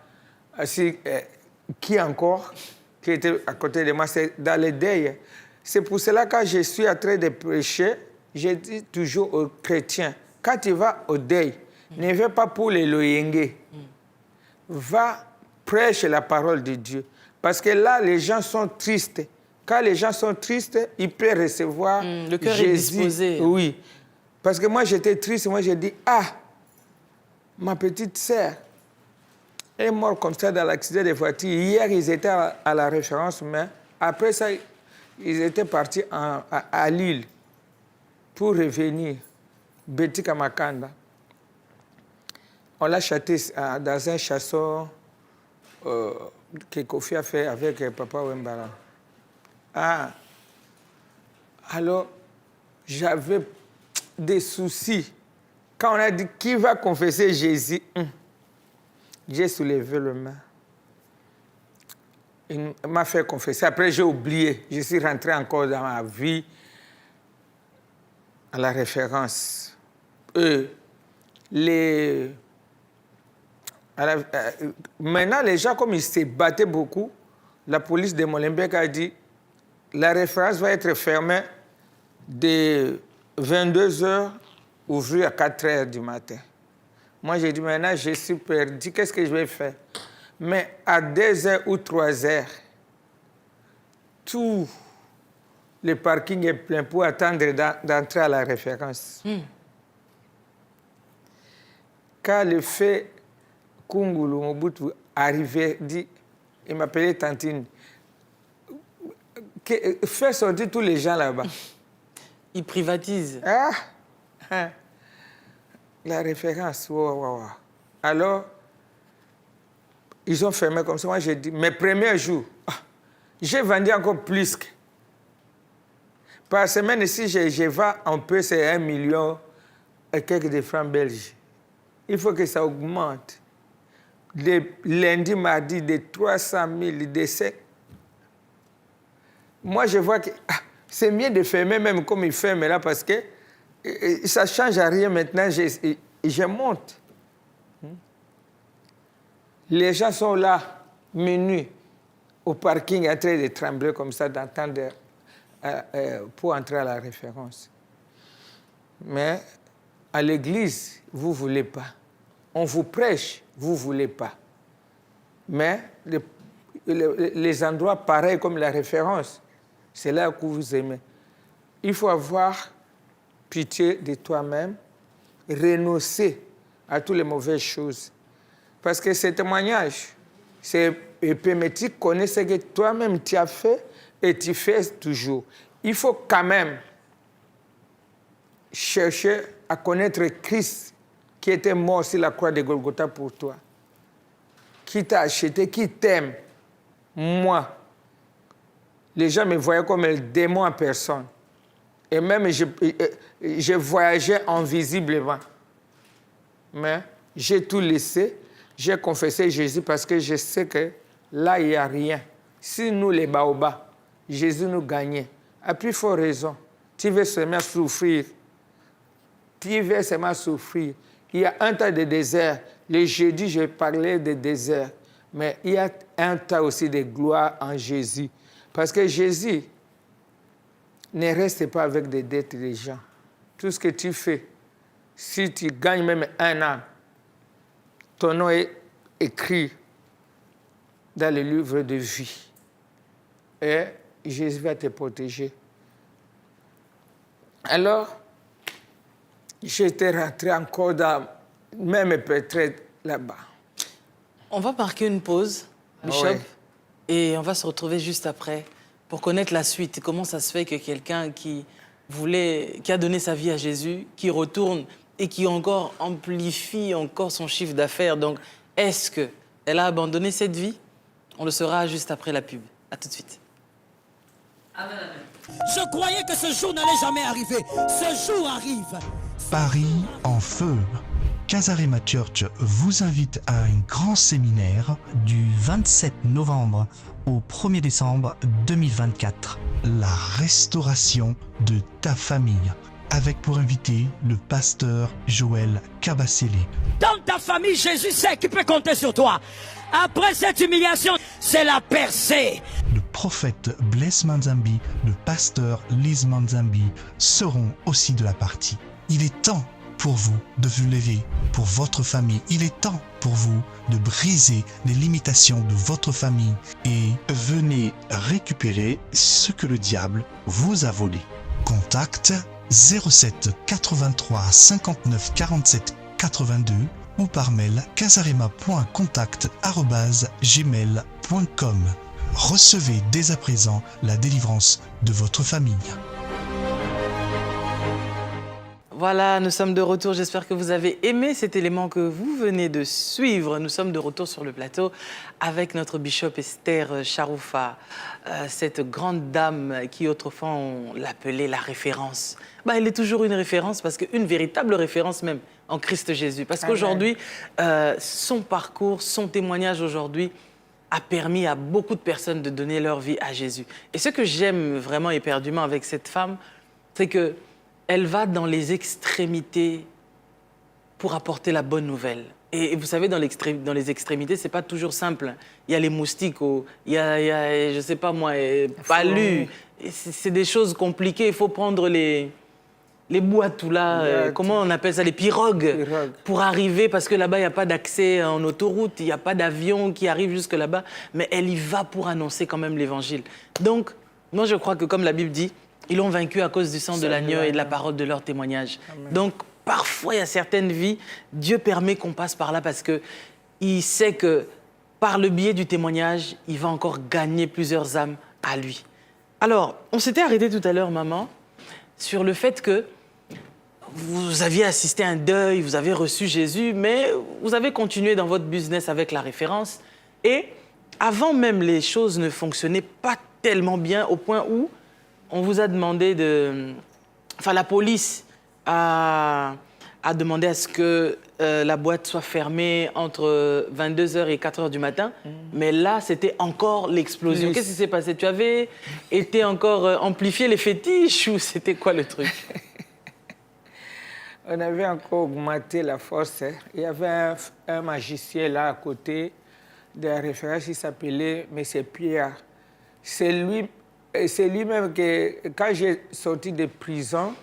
qui encore, qui était à côté de moi, c'est dans les deuils. C'est pour cela que quand je suis en train de prêcher, je dis toujours aux chrétiens, quand tu vas au deuil, ne va pas pour les loyenge. Va prêcher la parole de Dieu. Parce que là, les gens sont tristes. Quand les gens sont tristes, ils peuvent recevoir le cœur Jésus. Est disposé. Oui. Parce que moi, j'étais triste. Moi, j'ai dit, ma petite sœur est morte comme ça dans l'accident de voiture. Hier, ils étaient à la référence, mais après ça, ils étaient partis à Lille pour revenir. Betty Kamakanda. On l'a chanté dans un chanson que Kofi a fait avec Papa Wembara. Alors, j'avais des soucis. Quand on a dit qui va confesser Jésus, j'ai soulevé le main. Il m'a fait confesser. Après, j'ai oublié. Je suis rentré encore dans ma vie à la référence. Maintenant, les gens, comme ils se battaient beaucoup, la police de Molenbeek a dit la référence va être fermée de 22h ouvrir à 4h du matin. Moi, j'ai dit, maintenant, je suis perdu, qu'est-ce que je vais faire? Mais à 2h ou 3h, tout le parking est plein pour attendre d'entrer à la référence. Quand le fait Kungulu Mobutu arrivait, il m'appelait Tantine, fait sortir tous les gens là-bas. Il privatise. La référence, Alors, ils ont fermé comme ça. Moi, j'ai dit, mes premiers jours, j'ai vendu encore plus. Par semaine, ici, je vends un peu, c'est 1 million et quelques de francs belges. Il faut que ça augmente. De lundi, mardi, de 300 000, de 5. Moi, je vois que C'est mieux de fermer même comme il ferme là parce que ça ne change à rien maintenant. Je monte. Les gens sont là, menus, au parking, en train de trembler comme ça, d'entendre pour entrer à la référence. Mais à l'église, vous ne voulez pas. On vous prêche, vous ne voulez pas. Mais les endroits pareils comme la référence, c'est là que vous aimez. Il faut avoir pitié de toi-même, renoncer à toutes les mauvaises choses. Parce que ce témoignage, c'est permettre de connaître ce que toi-même tu as fait et tu fais toujours. Il faut quand même chercher à connaître Christ qui était mort sur la croix de Golgotha pour toi, qui t'a acheté, qui t'aime. Moi, les gens me voyaient comme un démon en personne. Et même, je voyageais invisiblement. Mais j'ai tout laissé. J'ai confessé Jésus parce que je sais que là, il n'y a rien. Si nous, les baobabs, Jésus nous gagnait. À plus forte raison, tu veux seulement souffrir. Tu veux seulement souffrir. Il y a un tas de désert. Le jeudi, je parlais de désert. Mais il y a un tas aussi de gloire en Jésus. Parce que Jésus ne reste pas avec des dettes des gens. Tout ce que tu fais, si tu gagnes même un an, ton nom est écrit dans le livre de vie. Et Jésus va te protéger. Alors, j'étais rentré encore dans même peut-être là-bas. On va marquer une pause, Bishop, Ouais. et on va se retrouver juste après pour connaître la suite. Comment ça se fait que quelqu'un qui a donné sa vie à Jésus, qui retourne et qui encore amplifie encore son chiffre d'affaires. Donc, est-ce qu'elle a abandonné cette vie? On le saura juste après la pub. À tout de suite. Je croyais que ce jour n'allait jamais arriver. Ce jour arrive. Paris en feu. Casarema Church vous invite à un grand séminaire du 27 novembre au 1er décembre 2024. La restauration de ta famille. Avec pour invité le pasteur Joël Kabasele. Dans ta famille, Jésus sait qu'il peut compter sur toi. Après cette humiliation, c'est la percée. Le prophète Blaise Manzambi, le pasteur Lise Manzambi seront aussi de la partie. Il est temps pour vous de vous lever pour votre famille. Il est temps pour vous de briser les limitations de votre famille et venez récupérer ce que le diable vous a volé. Contact 07 83 59 47 82 ou par mail casarema.contact@gmail.com. Recevez dès à présent la délivrance de votre famille. Voilà, nous sommes de retour. J'espère que vous avez aimé cet élément que vous venez de suivre. Nous sommes de retour sur le plateau avec notre bishop Esther Charoufa, cette grande dame qui autrefois on l'appelait la référence. Elle est toujours une référence parce qu'une véritable référence même en Christ Jésus. Parce qu'aujourd'hui, son parcours, son témoignage aujourd'hui a permis à beaucoup de personnes de donner leur vie à Jésus. Et ce que j'aime vraiment éperdument avec cette femme, c'est que elle va dans les extrémités pour apporter la bonne nouvelle. Et vous savez, dans les extrémités, ce n'est pas toujours simple. Il y a les moustiques, il y a je ne sais pas moi, palus. C'est des choses compliquées. Il faut prendre les boîtes ou là, comment on appelle ça, les pirogues, pour arriver, parce que là-bas, il n'y a pas d'accès en autoroute, il n'y a pas d'avion qui arrive jusque là-bas. Mais elle y va pour annoncer quand même l'évangile. Donc, moi, je crois que comme la Bible dit, ils l'ont vaincu à cause du sang de l'agneau et de la parole de leur témoignage. Amen. Donc, parfois, il y a certaines vies, Dieu permet qu'on passe par là parce qu'il sait que par le biais du témoignage, il va encore gagner plusieurs âmes à lui. Alors, on s'était arrêté tout à l'heure, maman, sur le fait que vous aviez assisté à un deuil, vous avez reçu Jésus, mais vous avez continué dans votre business avec la référence. Et avant même, les choses ne fonctionnaient pas tellement bien au point où on vous a demandé de... Enfin, la police a a demandé à ce que la boîte soit fermée entre 22h et 4h du matin. Mais là, c'était encore l'explosion. Plus. Qu'est-ce qui s'est passé? Tu avais été encore amplifié les fétiches ou c'était quoi le truc? On avait encore augmenté la force. Il y avait un magicien là à côté de la référence qui s'appelait M. Pierre. C'est lui-même que, quand j'ai sorti de prison,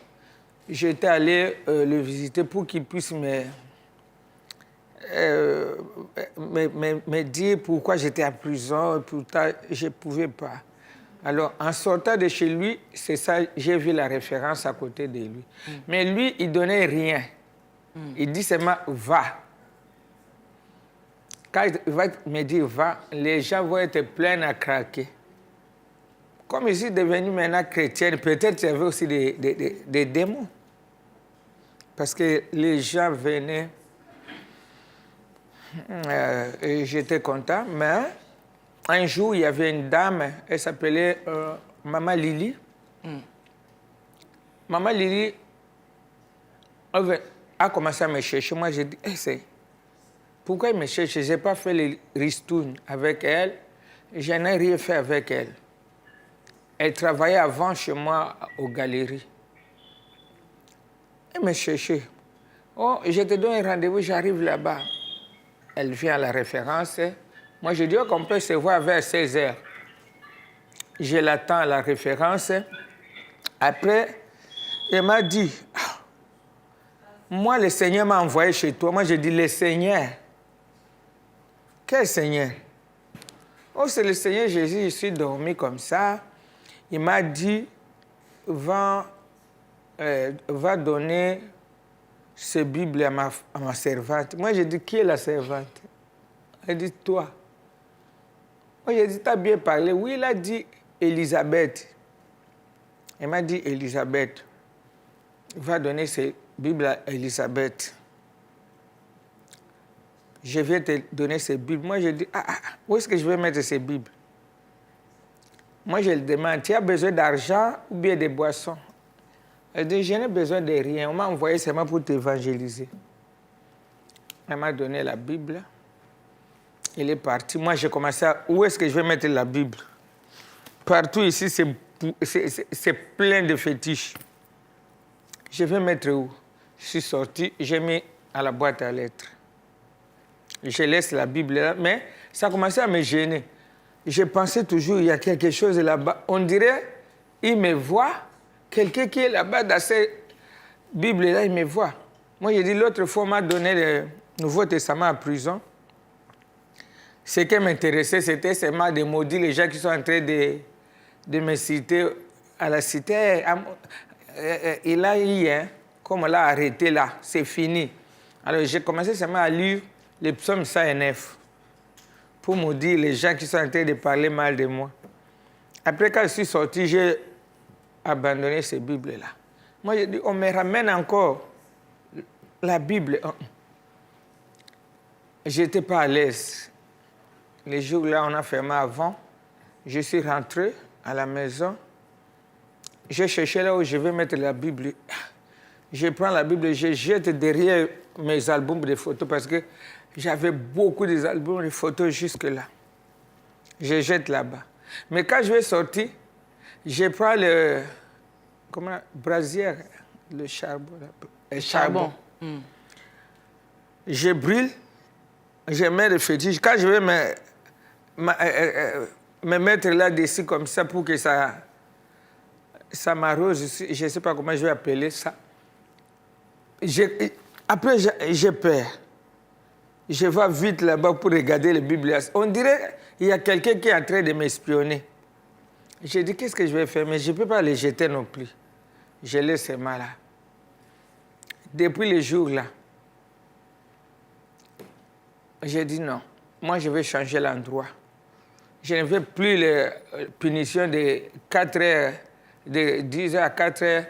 j'étais allé le visiter pour qu'il puisse me dire pourquoi j'étais en prison. Pourtant, je ne pouvais pas. Alors, en sortant de chez lui, c'est ça, j'ai vu la référence à côté de lui. Mais lui, il ne donnait rien. Il dit seulement « va ». Quand il va me dire « va », les gens vont être pleins à craquer. Comme je suis devenu maintenant chrétienne, peut-être qu'il y avait aussi des démons. Parce que les gens venaient, et j'étais content, mais un jour, il y avait une dame, elle s'appelait Maman Lily. Maman Lily a commencé à me chercher. Moi, j'ai dit, pourquoi elle me cherche? Je n'ai pas fait les ristournes avec elle, je n'ai rien fait avec elle. Elle travaillait avant chez moi aux galeries. Elle me cherchait. Oh, je te donne un rendez-vous, j'arrive là-bas. Elle vient à la référence. Moi, je dis qu'on peut se voir vers 16h. Je l'attends à la référence. Après, elle m'a dit, moi, le Seigneur m'a envoyé chez toi. Moi, je dis, le Seigneur. Quel Seigneur? Oh, c'est le Seigneur Jésus, je suis dormi comme ça. Il m'a dit, va donner ce Bible à ma servante. Moi, j'ai dit, qui est la servante? Elle dit, toi. Moi, j'ai dit, tu as bien parlé. Oui, il a dit Élisabeth. Elle m'a dit, Élisabeth, va donner ce Bible à Élisabeth. Je vais te donner ces Bibles. Moi, j'ai dit, où est-ce que je vais mettre ces Bibles? Moi, je lui demande, tu as besoin d'argent ou bien de boissons? Elle dit, je n'ai besoin de rien. On m'a envoyé seulement pour t'évangéliser. Elle m'a donné la Bible. Elle est partie. Moi, j'ai commencé à... Où est-ce que je vais mettre la Bible? Partout ici, c'est plein de fétiches. Je vais mettre où? Je suis sorti, j'ai mis à la boîte à lettres. Je laisse la Bible là, mais ça a commencé à me gêner. Je pensais toujours, il y a quelque chose là-bas. On dirait, il me voit. Quelqu'un qui est là-bas dans cette Bible-là, il me voit. Moi, j'ai dit, l'autre fois, on m'a donné le Nouveau Testament en prison. Ce qui m'intéressait, c'était seulement de maudire les gens qui sont en train de me citer à la cité. Il a eu, comme on l'a arrêté là, c'est fini. Alors, j'ai commencé seulement à lire les psaumes 109 pour maudire les gens qui sont en train de parler mal de moi. Après, quand je suis sorti, j'ai abandonné ces Bibles-là. Moi, j'ai dit, on me ramène encore la Bible. Je n'étais pas à l'aise. Les jours-là, on a fermé avant. Je suis rentré à la maison. J'ai cherché là où je vais mettre la Bible. Je prends la Bible et je jette derrière mes albums de photos parce que j'avais beaucoup d'albums de photos jusque-là. Je jette là-bas. Mais quand je vais sortir, je prends le brasier, le charbon. Charbon. Je brûle, je mets le fétiche. Quand je vais me mettre là-dessus comme ça pour que ça m'arrose, je ne sais pas comment je vais appeler ça. Après, j'ai peur. Je vais vite là-bas pour regarder les Bibles. On dirait qu'il y a quelqu'un qui est en train de m'espionner. J'ai dit, qu'est-ce que je vais faire? Mais je ne peux pas les jeter non plus. Je laisse ces mains là. Depuis le jour-là, j'ai dit non. Moi, je vais changer l'endroit. Je ne veux plus les punitions de 4 heures, de 10 heures à 4 heures.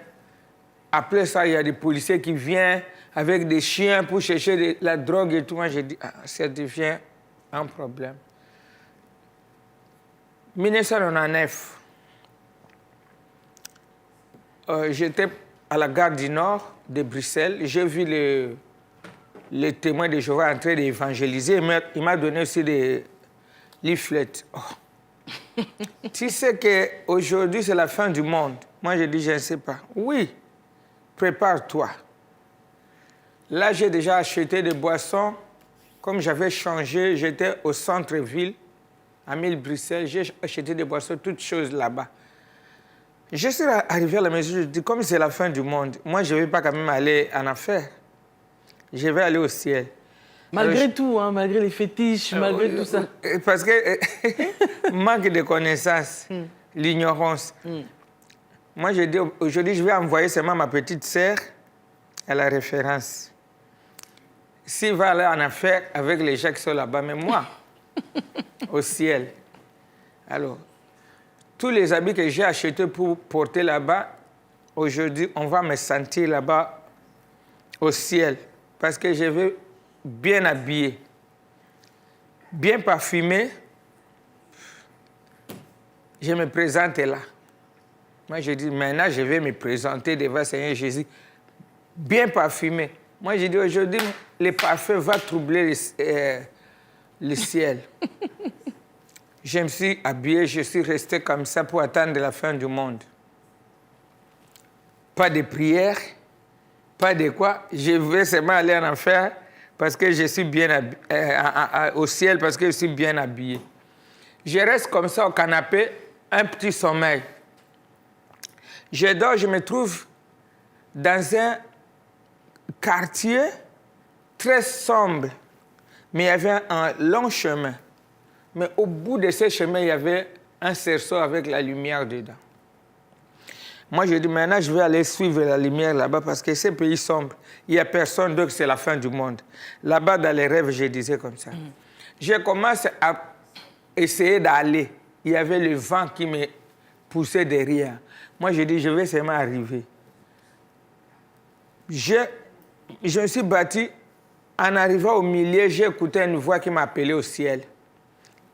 Après ça, il y a des policiers qui viennent avec des chiens pour chercher de la drogue et tout. Moi, j'ai dit, ça devient un problème. 1999, j'étais à la gare du Nord de Bruxelles. J'ai vu les témoins de Jéhovah en train d'évangéliser. Il m'a donné aussi des leaflets. Oh. Tu sais qu'aujourd'hui, c'est la fin du monde. Moi, je dis, je ne sais pas. Oui, prépare-toi. Là, j'ai déjà acheté des boissons. Comme j'avais changé, j'étais au centre-ville, à 1000 Bruxelles. J'ai acheté des boissons, toutes choses là-bas. Je suis arrivé à la maison, je dis, comme c'est la fin du monde, moi, je ne vais pas quand même aller en affaires. Je vais aller au ciel. Malgré tout, hein, malgré les fétiches, malgré tout ça. Parce que manque de connaissances, l'ignorance. Moi, je dis, aujourd'hui, je vais envoyer seulement ma petite sœur à la référence. S'il va aller en affaires avec les gens qui sont là-bas, mais moi, au ciel. Alors, tous les habits que j'ai achetés pour porter là-bas, aujourd'hui, on va me sentir là-bas au ciel. Parce que je vais bien habillé, bien parfumé. Je me présente là. Moi, je dis, maintenant, je vais me présenter devant le Seigneur Jésus, bien parfumé. Moi, je dis, aujourd'hui, le parfum va troubler le ciel. Je me suis habillé, je suis resté comme ça pour attendre la fin du monde. Pas de prière, pas de quoi. Je vais seulement aller en enfer parce que je suis bien au ciel, parce que je suis bien habillé. Je reste comme ça au canapé, un petit sommeil. Je dors, je me trouve dans un quartier très sombre, mais il y avait un long chemin. Mais au bout de ce chemin, il y avait un cerceau avec la lumière dedans. Moi, je dis, maintenant, je vais aller suivre la lumière là-bas parce que ce pays sombre, il n'y a personne, donc c'est la fin du monde. Là-bas, dans les rêves, je disais comme ça. Je commence à essayer d'aller. Il y avait le vent qui me poussait derrière. Moi, je dis, je vais seulement arriver. Je me suis battu. En arrivant au milieu, j'ai écouté une voix qui m'appelait au ciel.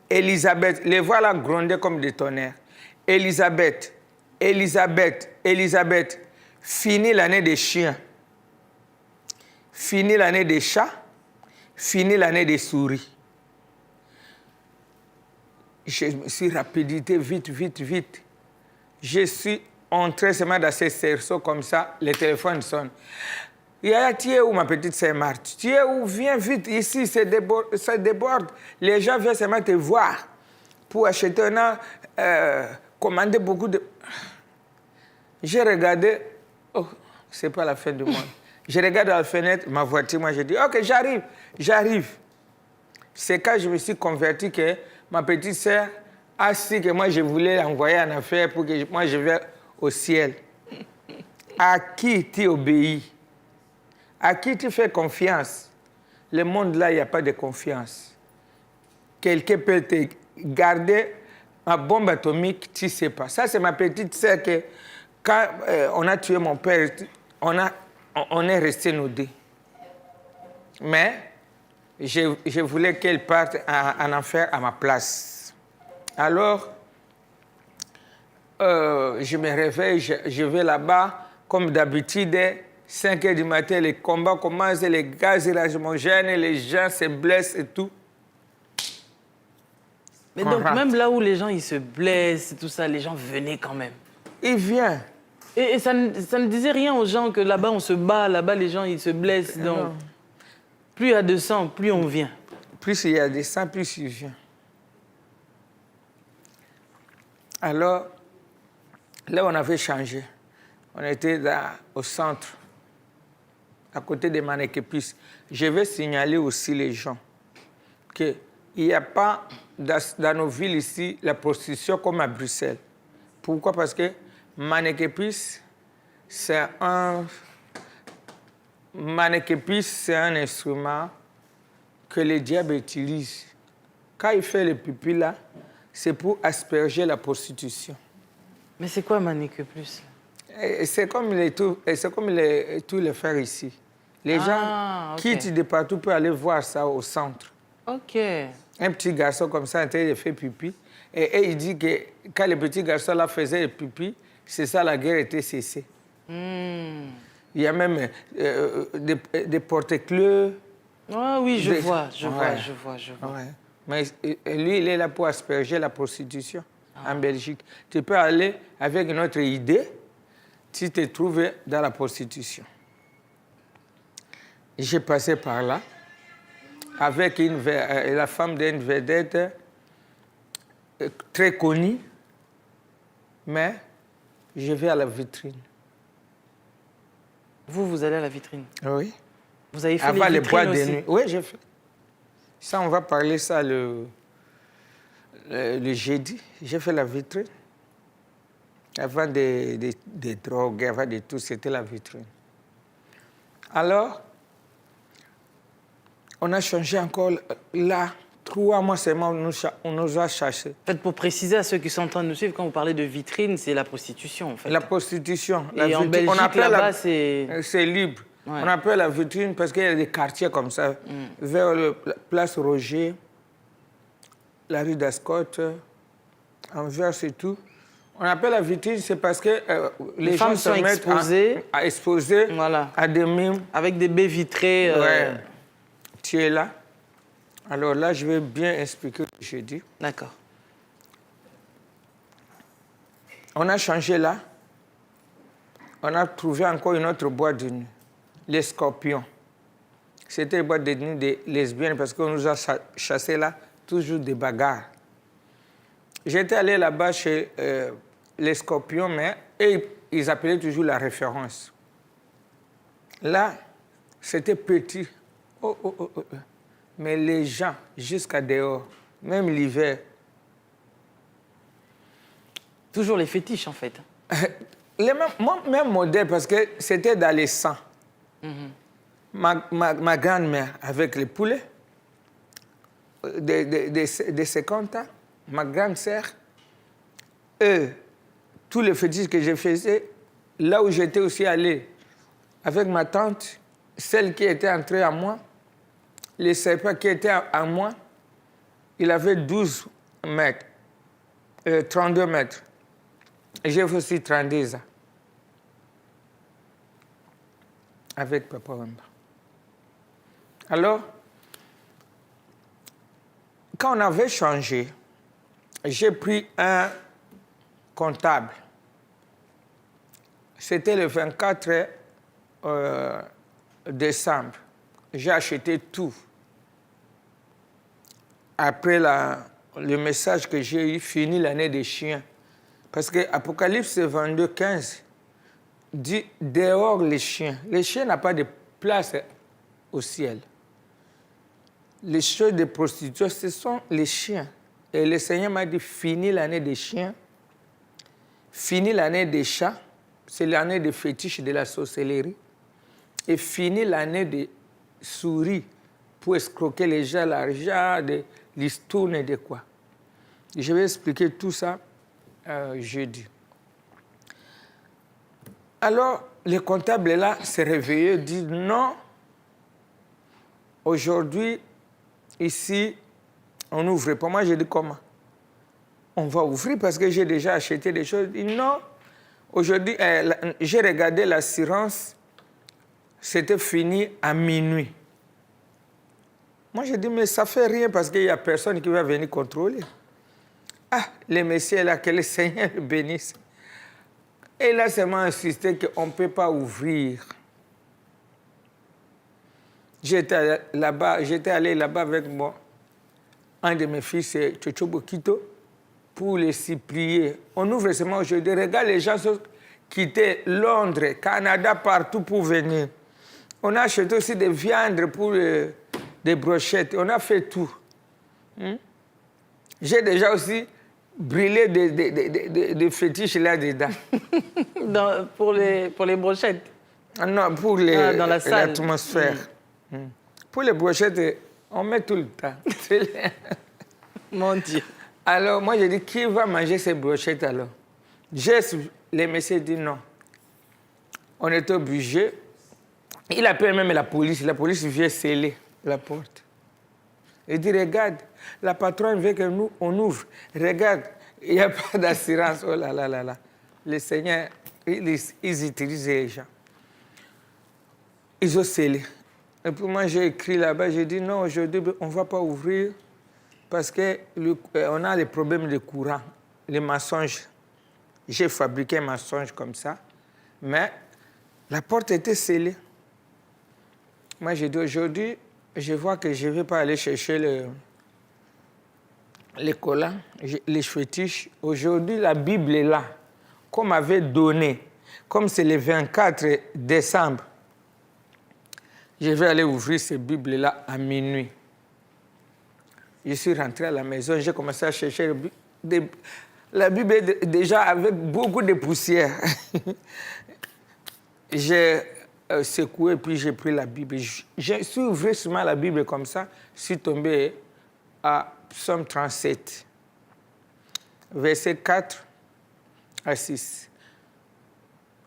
Élisabeth, les voix là grondaient comme des tonnerres. Élisabeth, Élisabeth, Élisabeth, fini l'année des chiens, fini l'année des chats, fini l'année des souris. Je me suis rapidité, vite, vite, vite. Je suis entré seulement dans ces cerceaux comme ça, le téléphone sonne. Yaya, tu es où, ma petite sœur Marthe? Tu es où? Viens vite, ici, ça déborde. Les gens viennent seulement te voir pour acheter commander beaucoup de... J'ai regardé, oh, c'est pas la fin du monde. Je regarde dans la fenêtre, ma voiture, moi je dis, ok, j'arrive. C'est quand je me suis converti que ma petite sœur a su que moi je voulais l'envoyer en affaires pour que moi je vais au ciel. À qui tu obéis? À qui tu fais confiance? Le monde là, il n'y a pas de confiance. Quelqu'un peut te garder ma bombe atomique, tu ne sais pas. Ça, c'est ma petite sœur que, quand on a tué mon père, on est restés nous deux. Mais je voulais qu'elle parte en enfer à ma place. Alors, je me réveille, je vais là-bas, comme d'habitude. 5 heures du matin, les combats commencent, les gaz lacrymogènes, les gens se blessent et tout. Mais donc, même là où les gens ils se blessent et tout ça, les gens venaient quand même. Ils viennent. Et ça ne disait rien aux gens que là-bas on se bat, là-bas les gens ils se blessent. Donc, non. Plus il y a de sang, plus on vient. Plus il y a de sang, plus il vient. Alors, là on avait changé. On était au centre, à côté de Manekepis. Je vais signaler aussi les gens qu'il n'y a pas dans nos villes ici la prostitution comme à Bruxelles. Pourquoi? Parce que Manekepis, c'est un instrument que le diable utilise. Quand il fait le pipi là, c'est pour asperger la prostitution. Mais c'est quoi Manique Plus? C'est comme tous les frères ici. Les gens quittent de partout pour aller voir ça au centre. Ok. Un petit garçon comme ça en train de faire pipi. Et il dit que quand le petit garçon là faisait le pipi, c'est ça la guerre était cessée. Il y a même des porte-clés. Ah oui, je Des- vois. Ouais. Ouais. Mais lui, il est là pour asperger la prostitution en Belgique. Tu peux aller avec une autre idée si tu te trouves dans la prostitution. J'ai passé par là avec la femme d'une vedette très connue, mais je vais à la vitrine. Vous allez à la vitrine. Oui. Vous avez fait Avant les les vitrines boîtes de aussi. nuit. Oui, j'ai fait. Ça, on va parler ça le jeudi. J'ai fait la vitrine. Avant des drogues, avant de tout, c'était la vitrine. Alors, on a changé encore là. 3 mois seulement, on nous a cherché. En fait, pour préciser à ceux qui sont en train de nous suivre, quand vous parlez de vitrine, c'est la prostitution, en fait. La prostitution. Et en Belgique, là-bas, c'est... C'est libre. Ouais. On appelle la vitrine parce qu'il y a des quartiers comme ça, vers la place Roger, la rue d'Ascot, Anvers et tout. On appelle la vitrine, c'est parce que les gens femmes se sont mettent exposées. à exposer Voilà. à des mimes. Avec des baies vitrées. Ouais. Tu es là. Alors là, je vais bien expliquer ce que j'ai dit. D'accord. On a changé là. On a trouvé encore une autre boîte de nuit, les Scorpions. C'était une boîte de nuit des lesbiennes parce qu'on nous a chassés là, toujours des bagarres. J'étais allé là-bas chez les Scorpions, mais ils appelaient toujours la référence. Là, c'était petit. Mais les gens, jusqu'à dehors, même l'hiver, Toujours les fétiches, en fait. même modèle, parce que c'était dans les sangs. Ma grand-mère, avec les poulets, de 50 ans, ma grande sœur, tous les fétiches que je faisais, là où j'étais aussi allé, avec ma tante, celle qui était entrée à moi, les serpents qui étaient à moi, il avait 12 mètres, 32 mètres. J'ai fait aussi 32 ans. Avec Papa Wemba. Alors, quand on avait changé, j'ai pris un comptable. C'était le 24 décembre. J'ai acheté tout. Après le message que j'ai eu, fini l'année des chiens. Parce que Apocalypse 22, 15 dit dehors les chiens. Les chiens n'ont pas de place au ciel. Les choses de prostitution, ce sont les chiens. Et le Seigneur m'a dit fini l'année des chiens, fini l'année des chats, c'est l'année des fétiches de la sorcellerie, et fini l'année des souris pour escroquer les gens, l'argent, des listournes et de quoi. Je vais expliquer tout ça jeudi. Alors, le comptable là s'est réveillé et dit non, aujourd'hui, ici, on n'ouvre pas. Moi, j'ai dit comment? On va ouvrir parce que j'ai déjà acheté des choses. Il dit non, aujourd'hui, j'ai regardé l'assurance, c'était fini à minuit. Moi, j'ai dit, mais ça ne fait rien parce qu'il n'y a personne qui va venir contrôler. Ah, les messieurs là, que le Seigneur le bénisse. Et là, c'est m'a insisté qu'on ne peut pas ouvrir. J'étais allé là-bas avec moi, un de mes fils, Tchocho Bokito, pour les supplier. On ouvre seulement aujourd'hui. Regarde, les gens sont quittés Londres, Canada, partout pour venir. On a acheté aussi des viandes pour des brochettes. On a fait tout. J'ai déjà aussi brûlé des fétiches là-dedans. Pour les brochettes. Ah non, pour dans la salle. l'atmosphère. Pour les brochettes, on met tout le temps. Mon Dieu. Alors, moi, j'ai dit, qui va manger ces brochettes alors? Les messieurs disent non. On est obligé. Il appelle même la police. La police vient sceller la porte. Il dit, regarde, la patronne veut que nous, on ouvre. Regarde, il n'y a pas d'assurance. Oh là là là là. Le Seigneur ils utilisent les gens. Ils ont scellé. Et puis moi, j'ai écrit là-bas, j'ai dit non, aujourd'hui, on ne va pas ouvrir parce qu'on a les problèmes de courant, les mensonges. J'ai fabriqué un mensonge comme ça, mais la porte était scellée. Moi, j'ai dit aujourd'hui, je vois que je ne vais pas aller chercher les collants, les fétiches. Aujourd'hui, la Bible est là, qu'on m'avait donné. Comme c'est le 24 décembre, je vais aller ouvrir cette Bible-là à minuit. Je suis rentré à la maison, j'ai commencé à chercher la Bible est déjà avec beaucoup de poussière. J'ai secoué, puis j'ai pris la Bible. Je suis ouvert seulement la Bible comme ça, je suis tombé à Psaume 37, versets 4 à 6.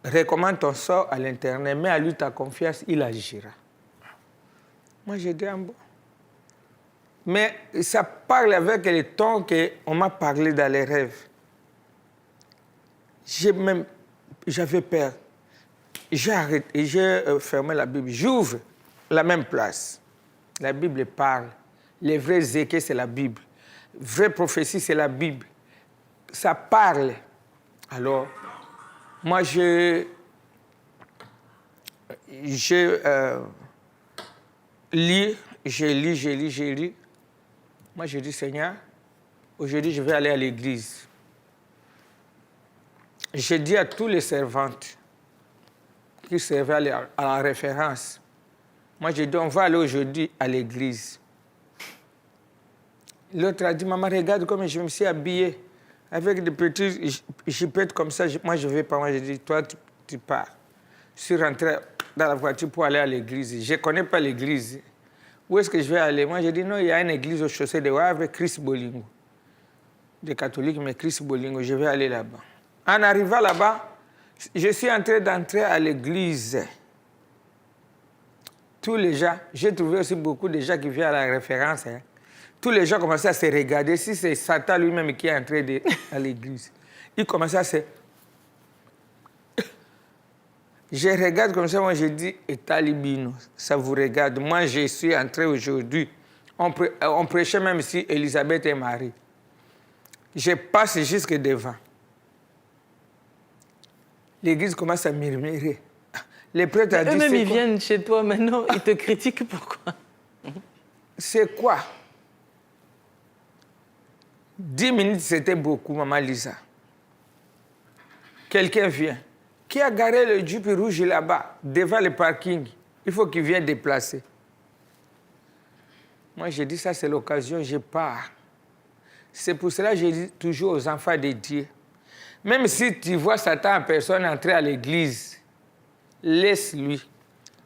Recommande ton sort à l'Éternel, mets à lui ta confiance, il agira. Moi, j'ai dit, bon. Mais ça parle avec le ton qu'on m'a parlé dans les rêves. J'avais peur. J'ai arrêté, j'ai fermé la Bible. J'ouvre la même place. La Bible parle. Les vrais écrits, c'est la Bible. Vraie prophétie, c'est la Bible. Ça parle. Alors, moi, j'ai lu. Moi, j'ai dit, Seigneur, aujourd'hui, je vais aller à l'église. J'ai dit à tous les servantes qui servaient à la référence, moi, j'ai dit, on va aller aujourd'hui à l'église. L'autre a dit, maman, regarde comme je me suis habillée, avec des petits jipettes comme ça. Moi, je ne vais pas. Moi, j'ai dit, toi, tu pars. Je suis rentré dans la voiture pour aller à l'église. Je ne connais pas l'église. Où est-ce que je vais aller? Moi, j'ai dit, non, il y a une église au chaussée de Wa avec Chris Bolingo. Des catholiques, mais Chris Bolingo, je vais aller là-bas. En arrivant là-bas, je suis en train d'entrer à l'église. Tous les gens, j'ai trouvé aussi beaucoup de gens qui viennent à la référence. Hein. Tous les gens commençaient à se regarder. Si c'est Satan lui-même qui est entré à l'église, il commençait à se... Je regarde comme ça, moi je dis, et talibino, ça vous regarde. Moi je suis entré aujourd'hui. On prêchait même si Élisabeth est Marie. Je passe jusque devant. L'église commence à murmurer. Les prêtres ont dit, eux-mêmes, ils viennent chez toi maintenant, ils te critiquent, pourquoi? C'est quoi? 10 minutes, c'était beaucoup, maman Lisa. Quelqu'un vient. Qui a garé le Jeep rouge là-bas, devant le parking? Il faut qu'il vienne déplacer. Moi, j'ai dit, ça, c'est l'occasion, je pars. C'est pour cela que je dis toujours aux enfants de Dieu, même si tu vois Satan en personne entrer à l'église, laisse-lui.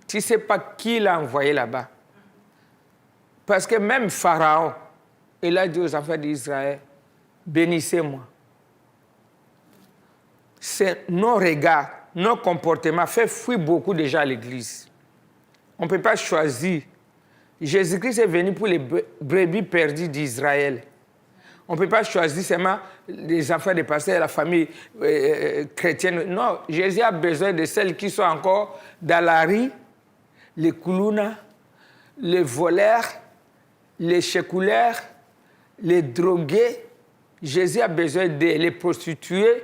Tu ne sais pas qui l'a envoyé là-bas. Parce que même Pharaon, il a dit aux enfants d'Israël, bénissez-moi. C'est nos regards, nos comportements fait fuir beaucoup de gens à l'église. On ne peut pas choisir. Jésus-Christ est venu pour les brebis perdues d'Israël. On ne peut pas choisir seulement les enfants des pasteurs, la famille chrétienne. Non, Jésus a besoin de celles qui sont encore dans la rue, les koulouna, les voleurs, les chécouleurs, les drogués. Jésus a besoin des prostituées,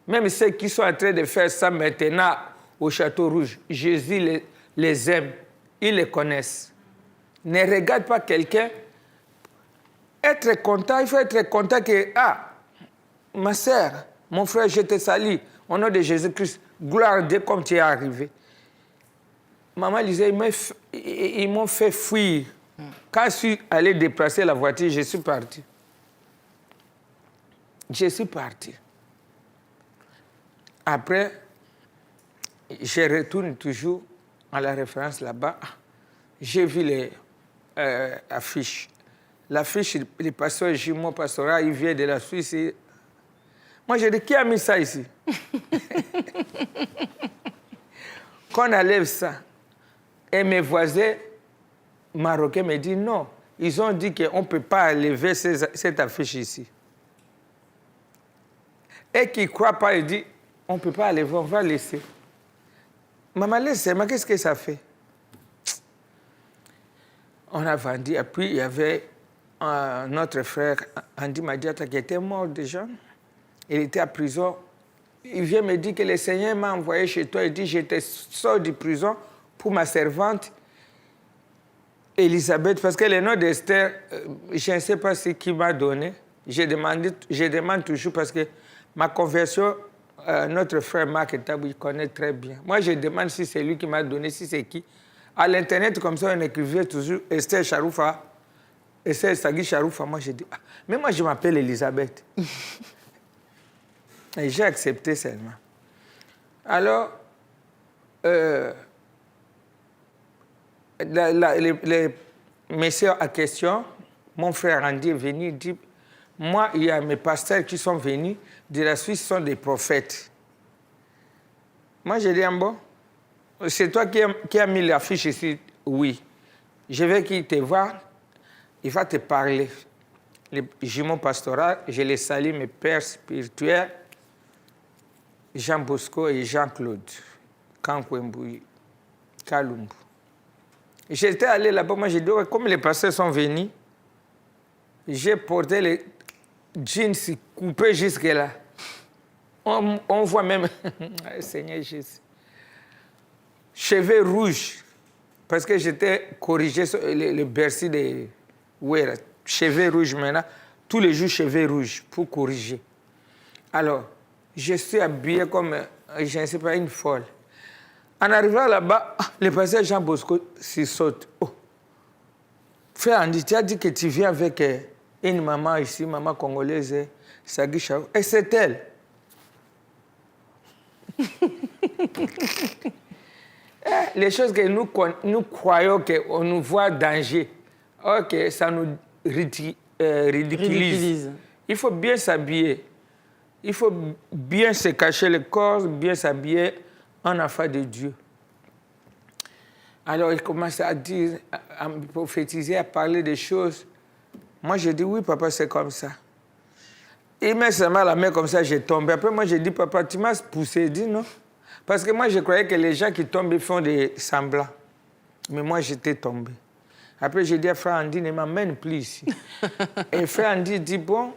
même ceux qui sont en train de faire ça maintenant au Château Rouge. Jésus les aime, ils les connaissent. Ne regarde pas quelqu'un. Être content, il faut être content que, ma sœur, mon frère, je te salue, au nom de Jésus-Christ, gloire à Dieu comme tu es arrivé. Maman disait, ils m'ont fait fuir. Quand je suis allé déplacer la voiture, je suis parti. Je suis parti. Après, je retourne toujours à la référence là-bas. J'ai vu les affiches. L'affiche du pasteur Jimo Pastora, il vient de la Suisse. Moi, j'ai dit, qui a mis ça ici? Qu'on enlève ça. Et mes voisins marocains me disent, non, ils ont dit qu'on ne peut pas enlever cette affiche ici. Et qui ne croient pas, ils disent, on ne peut pas aller voir, on va laisser. Maman, laissez, mais qu'est-ce que ça fait? On a vendu, et puis il y avait notre frère, Andy Madiata, qui était mort déjà. Il était à prison. Il vient me dire que le Seigneur m'a envoyé chez toi. Il dit, j'étais sorti de prison pour ma servante, Elisabeth, parce que le nom d'Esther, je ne sais pas ce qu'il m'a donné. Je demande toujours parce que ma conversion, notre frère Marc Etabou, il connaît très bien. Moi, je demande si c'est lui qui m'a donné, si c'est qui. À l'Internet, comme ça, on écrivait toujours Esther Charoufa, Esther Sagui Charoufa. Moi, j'ai dit, ah, mais moi, je m'appelle Elisabeth. Et j'ai accepté seulement. Alors, les messieurs à question, mon frère Andy est venu, il dit, moi, il y a mes pasteurs qui sont venus de la Suisse, sont des prophètes. Moi, j'ai dit, bon, c'est toi qui as mis l'affiche ici? Oui. Je vais qu'il te voit, il va te parler. Les jumeaux pastoraux, je les salue, mes pères spirituels, Jean Bosco et Jean-Claude, Kankwembouyi, Kalumbu. J'étais allé là-bas, moi j'ai dit, comme les pasteurs sont venus, j'ai porté les jeans coupés jusque-là. On voit même, Seigneur Jésus, cheveux rouges, parce que j'étais corrigé sur le Bercy de Ouera. Cheveux rouges maintenant, tous les jours cheveux rouges pour corriger. Alors, je suis habillé comme, je ne sais pas, une folle. En arrivant là-bas, le pasteur Jean Bosco s'y saute. Oh. Frère Andy, tu as dit que tu viens avec une maman ici, maman congolaise, Sagui Chaou. Et c'est elle. Les choses que nous croyons qu'on nous voit danger, ok, ça nous ridiculise. Il faut bien s'habiller. Il faut bien se cacher le corps, bien s'habiller en enfant de Dieu. Alors il commence à dire, à me prophétiser, à parler des choses. Moi, j'ai dit, oui, papa, c'est comme ça. Il met seulement la main comme ça, j'ai tombé. Après, moi, j'ai dit, papa, tu m'as poussé. Il dit, non. Parce que moi, je croyais que les gens qui tombent, ils font des semblants. Mais moi, j'étais tombé. Après, j'ai dit à frère Andy, ne m'amène plus ici. Et frère Andy dit, bon,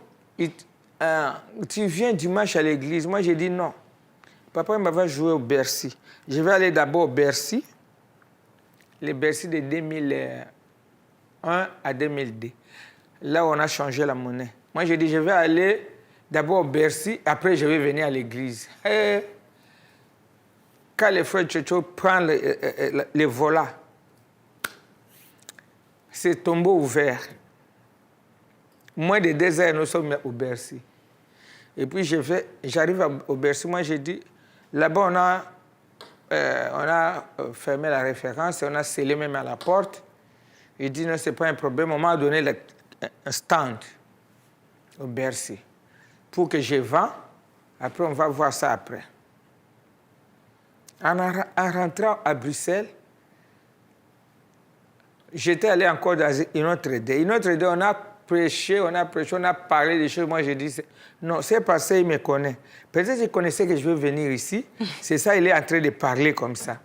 tu viens dimanche à l'église. Moi, j'ai dit non. Papa m'avait joué au Bercy. Je vais aller d'abord au Bercy. Le Bercy de 2001 à 2002. Là où on a changé la monnaie. Moi, j'ai dit, je vais aller d'abord au Bercy, après je vais venir à l'église. Quand le frère Tchétcho prend les volants, c'est tombeau ouvert. Moins de 2 heures, nous sommes au Bercy. Et puis j'arrive au Bercy, moi j'ai dit, là-bas on a fermé la référence, on a scellé même à la porte. Il dit non, c'est pas un problème, on m'a donné un stand au Bercy pour que je vende, après on va voir ça après. En rentrant à Bruxelles, j'étais allé encore dans une autre idée. Une autre idée, on a prêché, on a parlé des choses. Moi, j'ai dit, non, c'est parce qu'il me connaît. Peut-être qu'il connaissait que je veux venir ici. C'est ça, il est en train de parler comme ça.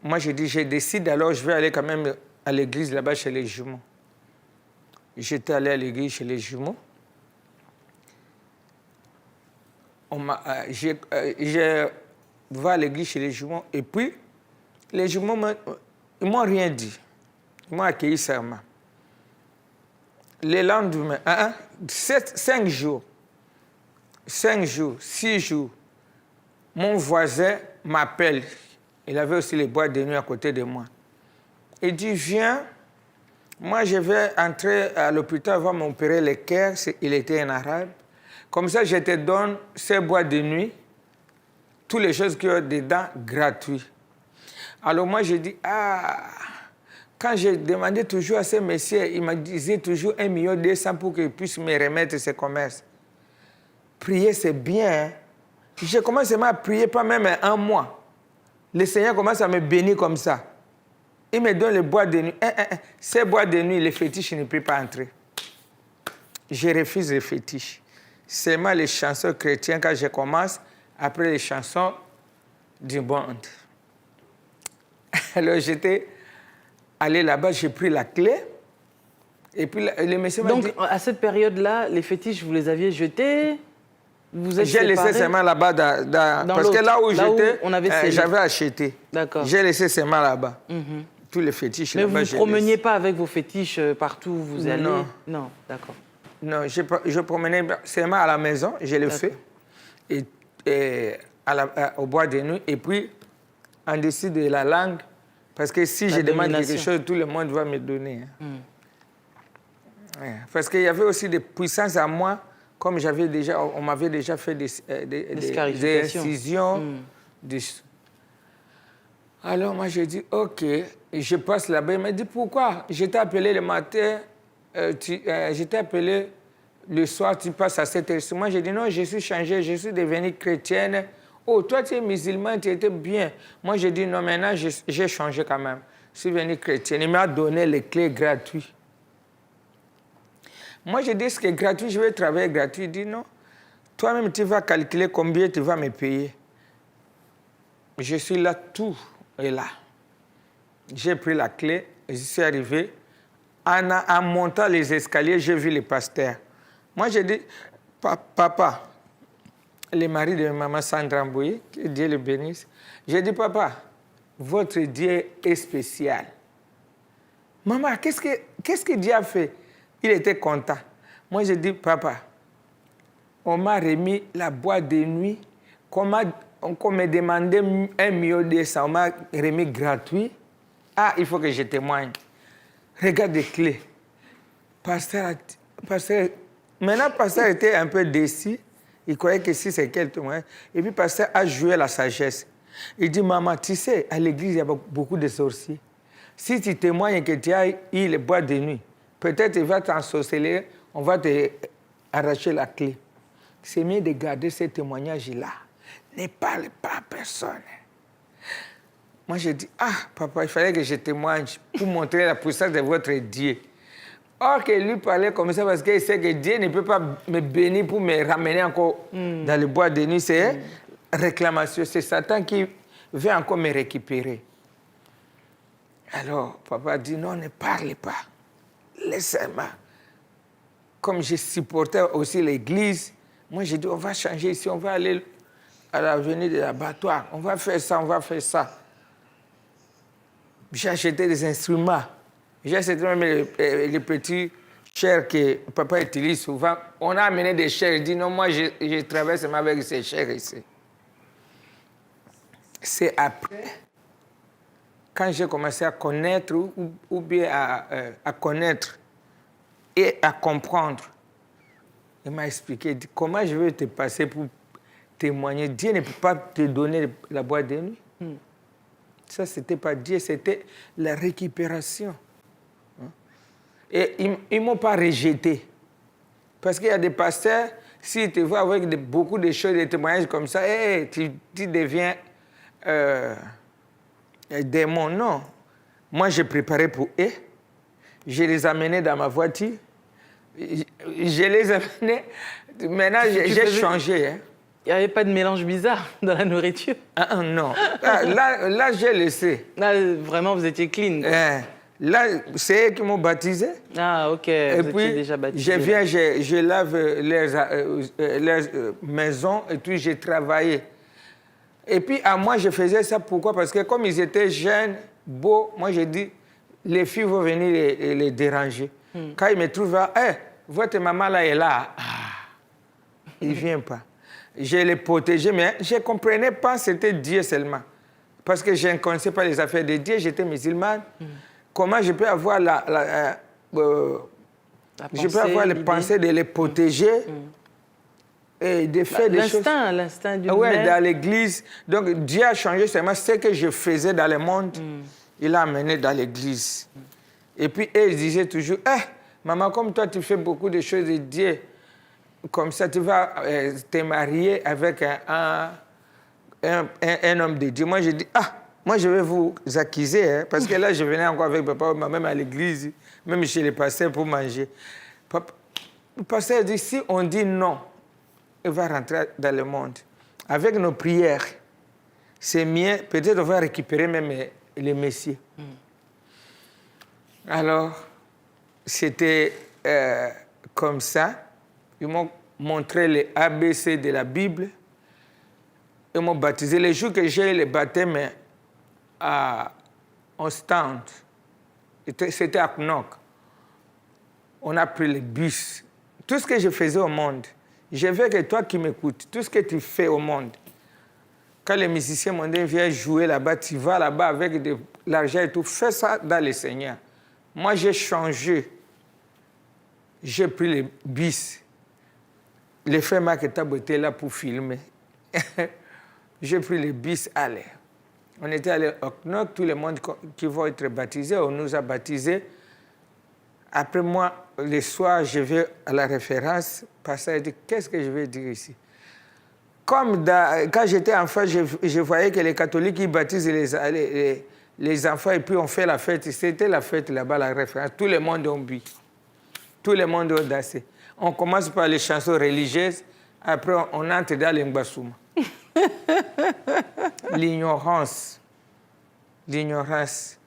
Moi, j'ai dit, je décide, alors je vais aller quand même à l'église là-bas chez les jumeaux. J'étais allé à l'église chez les jumeaux. Je vais à l'église chez les jumeaux. Et puis, les jumeaux, ils ne m'ont rien dit. Ils m'ont accueilli seulement. Le lendemain, 5 jours, 6 jours, mon voisin m'appelle. Il avait aussi les boîtes de nuit à côté de moi. Il dit, viens, moi je vais entrer à l'hôpital, va m'opérer le cœur. Il était un arabe. Comme ça, je te donne ces boîtes de nuit, toutes les choses qu'il y a dedans, gratuites. Alors moi, j'ai dit, quand j'ai demandé toujours à ces messieurs, ils me disaient toujours 1 200 000 pour qu'ils puissent me remettre ces commerces. Prier, c'est bien. Hein? J'ai commencé à prier pas même 1 mois. Le Seigneur commence à me bénir comme ça. Il me donne les boîtes de nuit. Ces boîtes de nuit, les fétiches ne peuvent pas entrer. Je refuse les fétiches. seulement les chansons chrétiennes quand je commence, après les chansons du monde. Alors j'étais allé là-bas, j'ai pris la clé. Et puis le monsieur m'a dit... Donc, à cette période-là, les fétiches, vous les aviez jetés? Vous êtes J'ai laissé séparés? seulement là-bas, parce que là où j'étais, on avait scellé. j'avais acheté. D'accord. J'ai laissé seulement là-bas. Tous les fétiches Mais là-bas, vous ne promeniez pas avec vos fétiches partout où vous allez? Non. Non, d'accord. Non, je promenais seulement à la maison, je le fais. Et au bois de nuit. Et puis, en dessous de la langue, parce que si je demande quelque chose, tout le monde va me donner. Ouais, parce qu'il y avait aussi des puissances à moi, comme on m'avait déjà fait des incisions. Alors moi, j'ai dit, OK, je passe là-bas. Il m'a dit, pourquoi? Je t'ai appelé le matin, je t'ai appelé le soir, tu passes à cette heure. Moi, j'ai dit, non, je suis changée, je suis devenue chrétienne. Oh, toi, tu es musulman, tu étais bien. Moi, j'ai dit, non, maintenant, j'ai changé quand même. Je suis devenue chrétienne. Il m'a donné les clés gratuites. Moi, j'ai dit, ce qui est gratuit, je vais travailler gratuit. Il dit, non, toi-même, tu vas calculer combien tu vas me payer. Je suis là, tout est là. J'ai pris la clé, je suis arrivé. En montant les escaliers, j'ai vu le pasteur. Moi, j'ai dit, papa, le mari de maman Sandra Mbouye, que Dieu le bénisse. J'ai dit, papa, votre Dieu est spécial. Maman, qu'est-ce que Dieu a fait? Il était content. Moi, j'ai dit, papa, on m'a remis la boîte de nuit, qu'on me demandait 1 million de ça, on m'a remis gratuit. Ah, il faut que je témoigne. Regarde les clés. Maintenant, pasteur était un peu déçu. Il croyait que si c'est quel témoin. Et puis, pasteur a joué la sagesse. Il dit, maman, tu sais, à l'église, il y a beaucoup de sorciers. Si tu témoignes que tu as eu les boîtes de nuit, peut-être il va t'ensorceler, on va te arracher la clé. C'est mieux de garder ce témoignage-là. Ne parle pas à personne. Moi, j'ai dit, ah, papa, il fallait que je témoigne pour montrer la puissance de votre Dieu. Or, que lui parlait comme ça parce qu'il sait que Dieu ne peut pas me bénir pour me ramener encore dans le bois de nuit. C'est réclamation. C'est Satan qui veut encore me récupérer. Alors, papa dit, non, ne parle pas. Laissez-moi. Comme je supportais aussi l'église, moi, j'ai dit, on va changer ici, on va aller à l'avenue de l'abattoir. On va faire ça, on va faire ça. J'ai acheté des instruments. J'ai acheté même les petits chairs que papa utilise souvent. On a amené des chairs. Il dit, non, moi, je travaille seulement avec ces chairs ici. C'est après, quand j'ai commencé à connaître, ou bien à connaître et à comprendre, il m'a expliqué, il dit, comment je vais te passer pour témoigner. Dieu ne peut pas te donner la boîte de nuit. Ça, ce n'était pas Dieu, c'était la récupération. Et ils ne m'ont pas rejeté. Parce qu'il y a des pasteurs, s'ils te voient avec beaucoup de choses, des témoignages comme ça, hey, tu deviens démon. Non. Moi, j'ai préparé pour eux. Je les amenais dans ma voiture. Je les amenais. Maintenant, j'ai changé. Hein. Il n'y avait pas de mélange bizarre dans la nourriture? Non. Là, j'ai laissé. Là, vraiment, vous étiez clean. Là, c'est eux qui m'ont baptisé. Ah, OK. Et vous puis, étiez déjà baptisé. je viens, je lave leurs maisons et puis j'ai travaillé. Et puis, à moi, je faisais ça. Pourquoi? Parce que comme ils étaient jeunes, beaux, moi, j'ai dit, les filles vont venir les déranger. Quand ils me trouvent là, hey, votre maman là est là. Ah, il ne vient pas. Je les protégeais, mais je ne comprenais pas c'était Dieu seulement. Parce que je ne connaissais pas les affaires de Dieu, j'étais musulmane. Comment je peux avoir les pensées de les protéger et de faire des choses... L'instinct du Oui, dans l'église. Donc, Dieu a changé seulement ce que je faisais dans le monde. Il l'a amené dans l'église. Et puis, ils disaient toujours, maman, comme toi, tu fais beaucoup de choses de Dieu, comme ça, tu vas te marier avec un homme de Dieu. Moi, je dis, moi, je vais vous accuser, hein, parce que là, je venais encore avec papa, même à l'église, même chez les pasteurs pour manger. Le pasteur dit, si on dit non, il va rentrer dans le monde. Avec nos prières, c'est mieux. Peut-être on va récupérer même les messieurs. Alors, c'était comme ça. Ils m'ont montré les ABC de la Bible. Ils m'ont baptisé. Les jours que j'ai eu le baptême en stand, c'était à Knock. On a pris le bus. Tout ce que je faisais au monde, je veux que toi qui m'écoutes, tout ce que tu fais au monde, quand les musiciens mondains viennent jouer là-bas, tu vas là-bas avec de l'argent et tout, fais ça dans le Seigneur. Moi, j'ai changé. J'ai pris le bus. Les frères Marc et Tabo étaient là pour filmer. J'ai pris le bus, allez. On était allé au Knock, tout le monde qui va être baptisé, on nous a baptisés. Après moi, le soir, je vais à la référence, pasteur a dit, qu'est-ce que je vais dire ici? Comme quand j'étais enfant, je voyais que les catholiques, ils baptisent les enfants et puis on fait la fête. C'était la fête là-bas, la référence. Tout le monde a bu. Tout le monde a dansé. On commence par les chansons religieuses, après on entre dans l'Ingbasouma. L'ignorance. L'ignorance.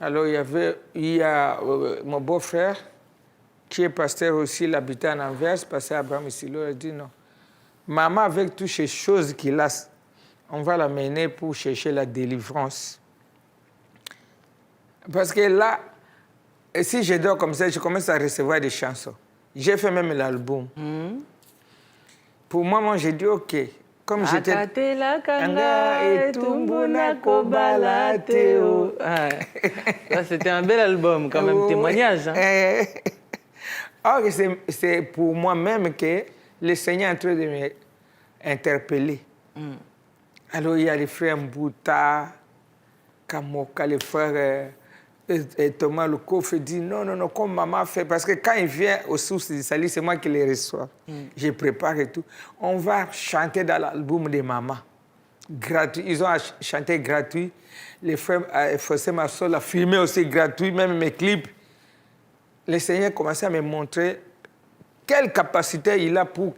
Alors il y a mon beau-frère, qui est pasteur aussi, il habitait en Anvers, pasteur Abraham Silo, il a dit non. Maman, avec toutes ces choses qu'il a, on va l'amener pour chercher la délivrance. Parce que là, si je dors comme ça, je commence à recevoir des chansons. J'ai fait même l'album. Pour moi, j'ai dit OK. Comme j'étais... C'était un bel album, quand même, témoignage. Hein? Or, c'est pour moi-même que le Seigneur est en train de m'interpeller. Alors, il y a les frères Mbouta, Kamoka, les frères Thomas Lecoff dit non, comme maman fait. Parce que quand il vient aux sources du salut, c'est moi qui les reçois. Je prépare et tout. On va chanter dans l'album de maman. Gratuit. Ils ont chanté gratuit. Les frères Fossé Massol a filmé aussi gratuit, même mes clips. Le Seigneur commençait à me montrer quelle capacité il a pour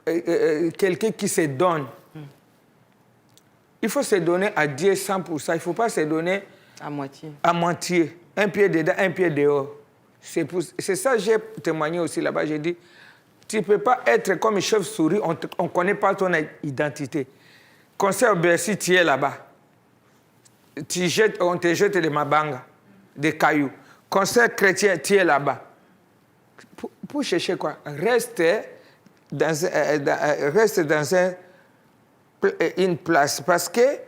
quelqu'un qui se donne. Il faut se donner à Dieu 100%. Il ne faut pas se donner à moitié. À moitié. Un pied dedans, un pied dehors. C'est ça que j'ai témoigné aussi là-bas. J'ai dit, tu ne peux pas être comme une chauve-souris, on ne connaît pas ton identité. Concert au Bercy, tu es là-bas. On te jette des mabangas, des cailloux. Concert chrétien, tu es là-bas. Pour chercher quoi? Reste dans une place. Parce qu'il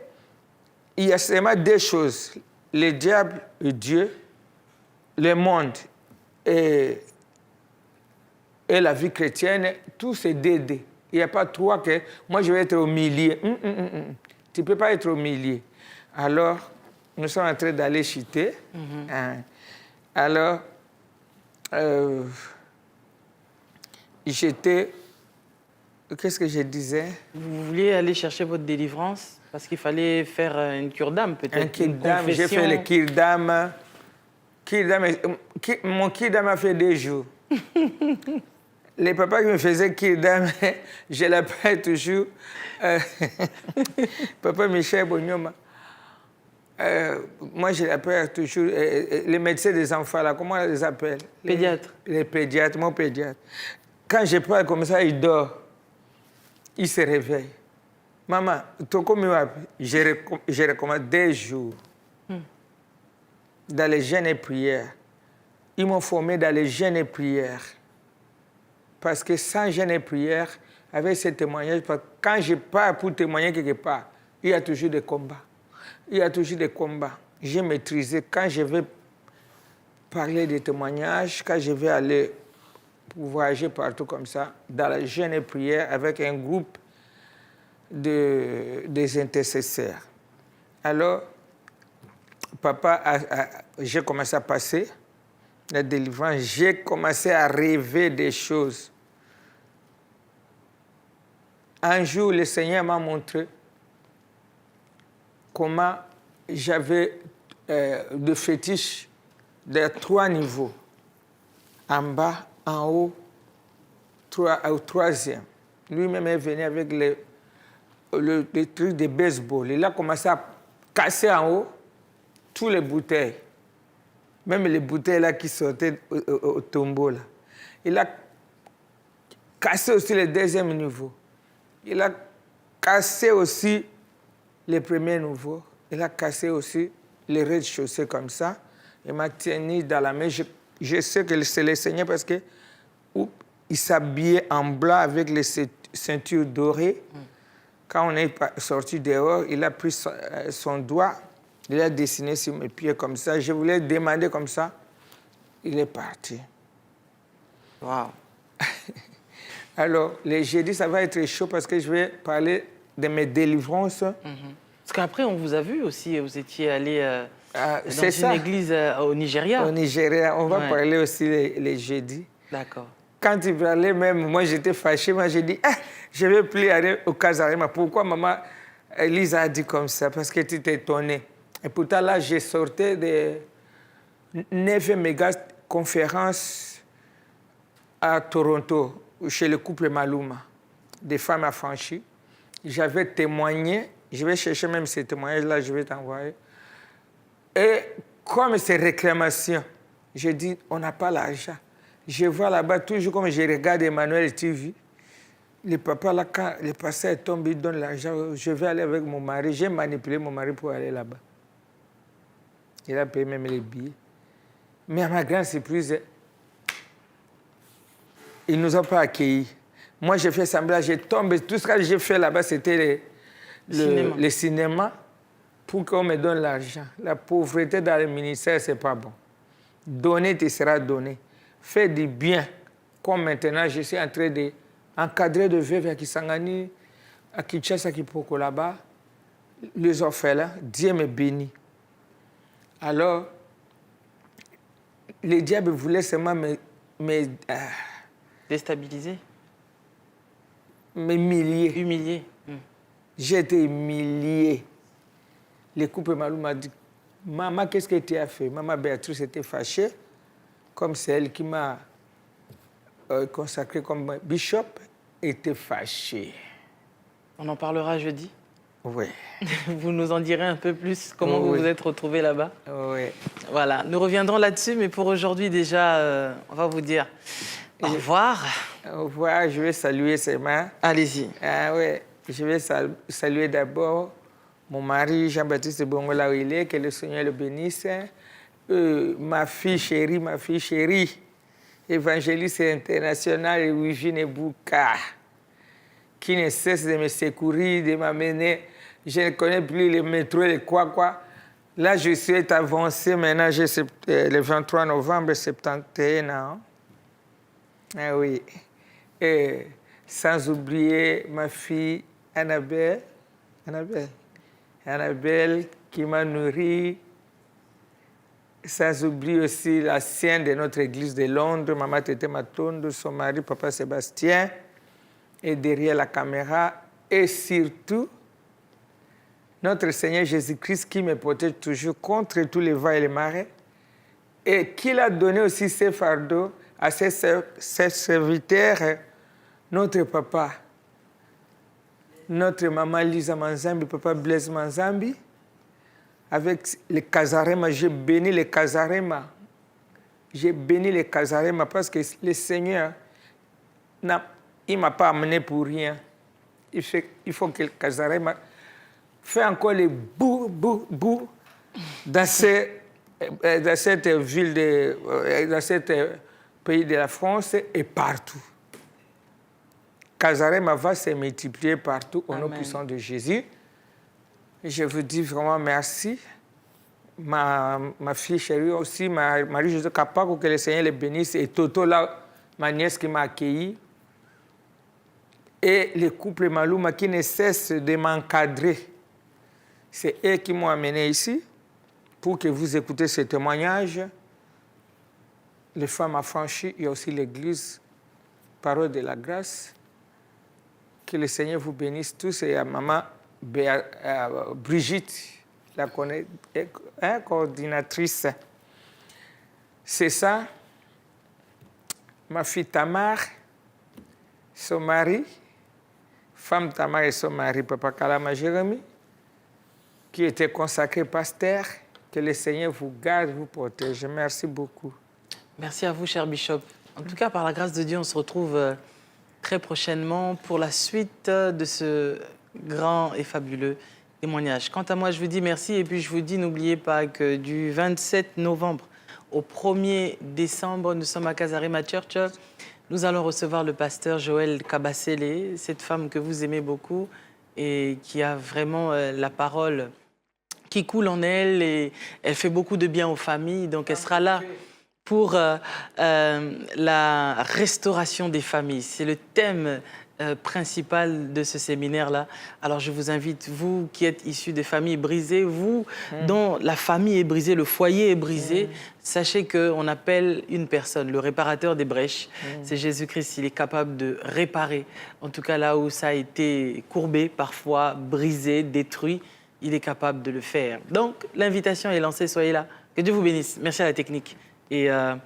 y a seulement deux choses. Le diable et Dieu, le monde et la vie chrétienne, tout c'est dédé. Il n'y a pas trois que moi je vais être au milieu. Tu ne peux pas être au milieu. Alors, nous sommes en train d'aller chuter. Alors, j'étais... Qu'est-ce que je disais? Vous vouliez aller chercher votre délivrance parce qu'il fallait faire une cure d'âme, peut-être. Un cure d'âme, j'ai fait le cure d'âme. Mon cure d'âme a fait 2 jours. Les papas qui me faisaient cure d'âme, je l'appelle toujours Papa Michel Bonyoma. Moi, je l'appelle toujours les médecins des enfants, là, comment on les appelle? Pédiatres. Les pédiatres, mon pédiatre. Quand je parle comme ça, il dort. Il se réveille. Maman, je recommande 2 jours dans les jeûnes et prières. Ils m'ont formé dans les jeûnes et prières. Parce que sans jeûne et prières, avec ces témoignages, quand je pars pour témoigner quelque part, il y a toujours des combats. Il y a toujours des combats. J'ai maîtrisé. Quand je vais parler des témoignages, quand je vais aller pour voyager partout comme ça, dans la jeûne et prière, avec un groupe des intercesseurs. Alors, j'ai commencé à passer la délivrance, j'ai commencé à rêver des choses. Un jour, le Seigneur m'a montré comment j'avais de fétiches de 3 niveaux, en bas, en haut au troisième. Lui-même est venu avec le truc de baseball. Il a commencé à casser en haut tous les bouteilles. Même les bouteilles là qui sortaient au tombeau. Là. Il a cassé aussi le deuxième niveau. Il a cassé aussi les premiers niveaux. Il a cassé aussi les rez-de-chaussée comme ça. Il m'a tenu dans la main. Je sais que c'est le Seigneur parce que il s'habillait en blanc avec les ceintures dorées. Quand on est sorti dehors, il a pris son doigt, il a dessiné sur mes pieds comme ça. Je voulais demander comme ça. Il est parti. Waouh. Alors, les jeudis, ça va être chaud parce que je vais parler de mes délivrances. Parce qu'après, on vous a vu aussi, vous étiez allé dans c'est une ça. église au Nigeria. Au Nigeria, on va Ouais. parler aussi les jeudis. D'accord. Quand il parlait même, moi j'étais fâché, moi j'ai dit, je ne vais plus aller au Casarema. Pourquoi maman Lisa a dit comme ça? Parce que tu t'es étonné. Et pourtant là, j'ai sorti de 9 méga conférences à Toronto, chez le couple Maluma, des femmes affranchies. J'avais témoigné, je vais chercher même ces témoignages-là, je vais t'envoyer. Et comme ces réclamations, j'ai dit, on n'a pas l'argent. Je vois là-bas, toujours comme je regarde Emmanuel TV, le papa, là, quand le pasteur tombe, il donne l'argent, je vais aller avec mon mari. J'ai manipulé mon mari pour aller là-bas. Il a payé même les billets. Mais à ma grande surprise, ils ne nous ont pas accueillis. Moi, j'ai fait semblant, j'ai tombé. Tout ce que j'ai fait là-bas, c'était le cinéma pour qu'on me donne l'argent. La pauvreté dans le ministère, ce n'est pas bon. Donner te sera donné. Fais du bien. Comme maintenant, je suis en train d'encadrer de veuves à Kisangani, à Kinshasa, à Kipoko là-bas, les orphelins. Dieu me bénit. Alors, le diable voulait seulement Déstabilisé, m'humilier. humilié. J'ai été humilié. Le couple Malou m'a dit, maman, qu'est-ce que tu as fait? Maman Béatrice était fâchée, comme c'est elle qui m'a consacré comme bishop, était fâchée. On en parlera jeudi. Oui. Vous nous en direz un peu plus comment vous Oui. vous êtes retrouvés là-bas. Oui. Voilà, nous reviendrons là-dessus, mais pour aujourd'hui déjà, on va vous dire au revoir. Au revoir, je vais saluer ses mains. Allez-y. Ah oui, je vais saluer d'abord mon mari Jean-Baptiste Bongo là où il est, que le Seigneur le bénisse. Ma fille chérie, évangéliste internationale Eugène Bouka, qui ne cesse de me secourir, de m'amener. Je ne connais plus les métros, les quoi. Là, je suis avancé maintenant, j'ai le 23 novembre, 71 ans. Ah oui. Et sans oublier ma fille Annabelle qui m'a nourri. Sans oublier aussi la sienne de notre église de Londres, Maman Tété Matondo, son mari, Papa Sébastien, et derrière la caméra. Et surtout, notre Seigneur Jésus-Christ qui me protège toujours contre tous les vents et les marées, et qui a donné aussi ses fardeaux à ses serviteurs, notre papa, notre maman Lisa Manzambi, papa Blaise Manzambi, avec les Casarema, j'ai béni les Casarema. J'ai béni les Casarema parce que le Seigneur, il ne m'a pas amené pour rien. Il faut que le Casarema fait encore les bouts dans cette ville, dans ce pays de la France et partout. Casarema va se multiplier partout au nom puissant de Jésus. Je vous dis vraiment merci. Ma fille chérie aussi, Marie-Josée Kapako, que le Seigneur les bénisse, et Toto, là, ma nièce qui m'a accueilli. Et le couple Maluma qui ne cesse de m'encadrer. C'est eux qui m'ont amené ici pour que vous écoutez ce témoignage. Les femmes affranchies, il y a aussi l'église, parole de la grâce. Que le Seigneur vous bénisse tous et à maman Brigitte, la coordinatrice. C'est ça. Ma fille Tamar, son mari, femme Tamar et son mari, Papa Kalama Jérémie, qui était consacré pasteur. Que le Seigneur vous garde, vous protège. Merci beaucoup. Merci à vous, cher Bishop. En tout cas, par la grâce de Dieu, on se retrouve très prochainement pour la suite de ce grand et fabuleux témoignage. Quant à moi, je vous dis merci et puis je vous dis, n'oubliez pas que du 27 novembre au 1er décembre, nous sommes à Casarema Church. Nous allons recevoir le pasteur Joël Kabasele, cette femme que vous aimez beaucoup et qui a vraiment la parole qui coule en elle et elle fait beaucoup de bien aux familles. Donc, elle sera là pour la restauration des familles. C'est le thème principal de ce séminaire-là. Alors, je vous invite, vous qui êtes issus de familles brisées, vous dont la famille est brisée, le foyer est brisé, sachez qu'on appelle une personne, le réparateur des brèches. C'est Jésus-Christ, il est capable de réparer. En tout cas, là où ça a été courbé, parfois brisé, détruit, il est capable de le faire. Donc, l'invitation est lancée, soyez là. Que Dieu vous bénisse. Merci à la technique. Et un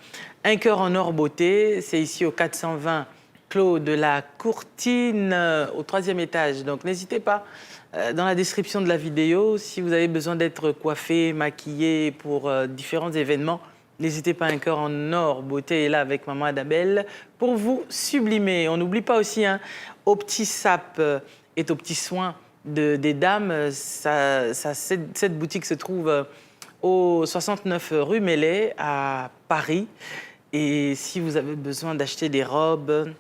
cœur en or beauté, c'est ici au 420 Clos de la Courtine, au 3e étage. Donc, n'hésitez pas, dans la description de la vidéo, si vous avez besoin d'être coiffé, maquillé pour différents événements, n'hésitez pas, un cœur en or beauté est là avec Maman Adabel pour vous sublimer. On n'oublie pas aussi, hein, Au Petit Sap est au petit soin des dames. Cette boutique se trouve au 69 rue Mellet à Paris. Et si vous avez besoin d'acheter des robes,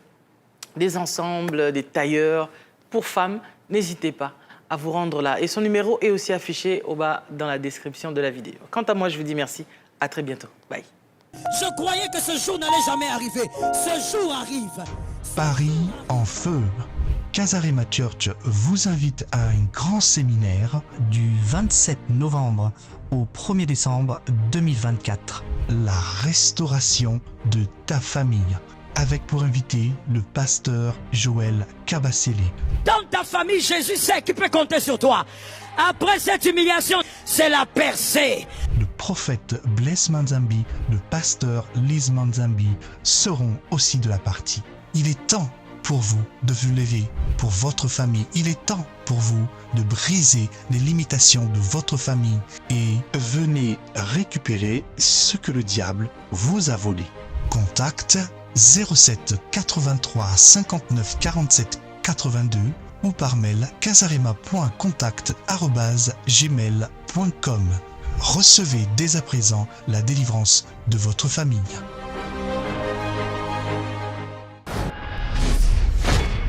des ensembles, des tailleurs pour femmes, n'hésitez pas à vous rendre là. Et son numéro est aussi affiché au bas dans la description de la vidéo. Quant à moi, je vous dis merci. À très bientôt. Bye. Je croyais que ce jour n'allait jamais arriver. Ce jour arrive. Paris en feu. Casarema Church vous invite à un grand séminaire du 27 novembre au 1er décembre 2024. La restauration de ta famille. Avec pour invité le pasteur Joël Kabasele. Dans ta famille, Jésus sait qu'il peut compter sur toi. Après cette humiliation, c'est la percée. Le prophète Blaise Manzambi, le pasteur Lise Manzambi seront aussi de la partie. Il est temps pour vous de vous lever pour votre famille. Il est temps pour vous de briser les limitations de votre famille et venez récupérer ce que le diable vous a volé. Contact 07 83 59 47 82 ou par mail casarema.contact@gmail.com. Recevez dès à présent la délivrance de votre famille.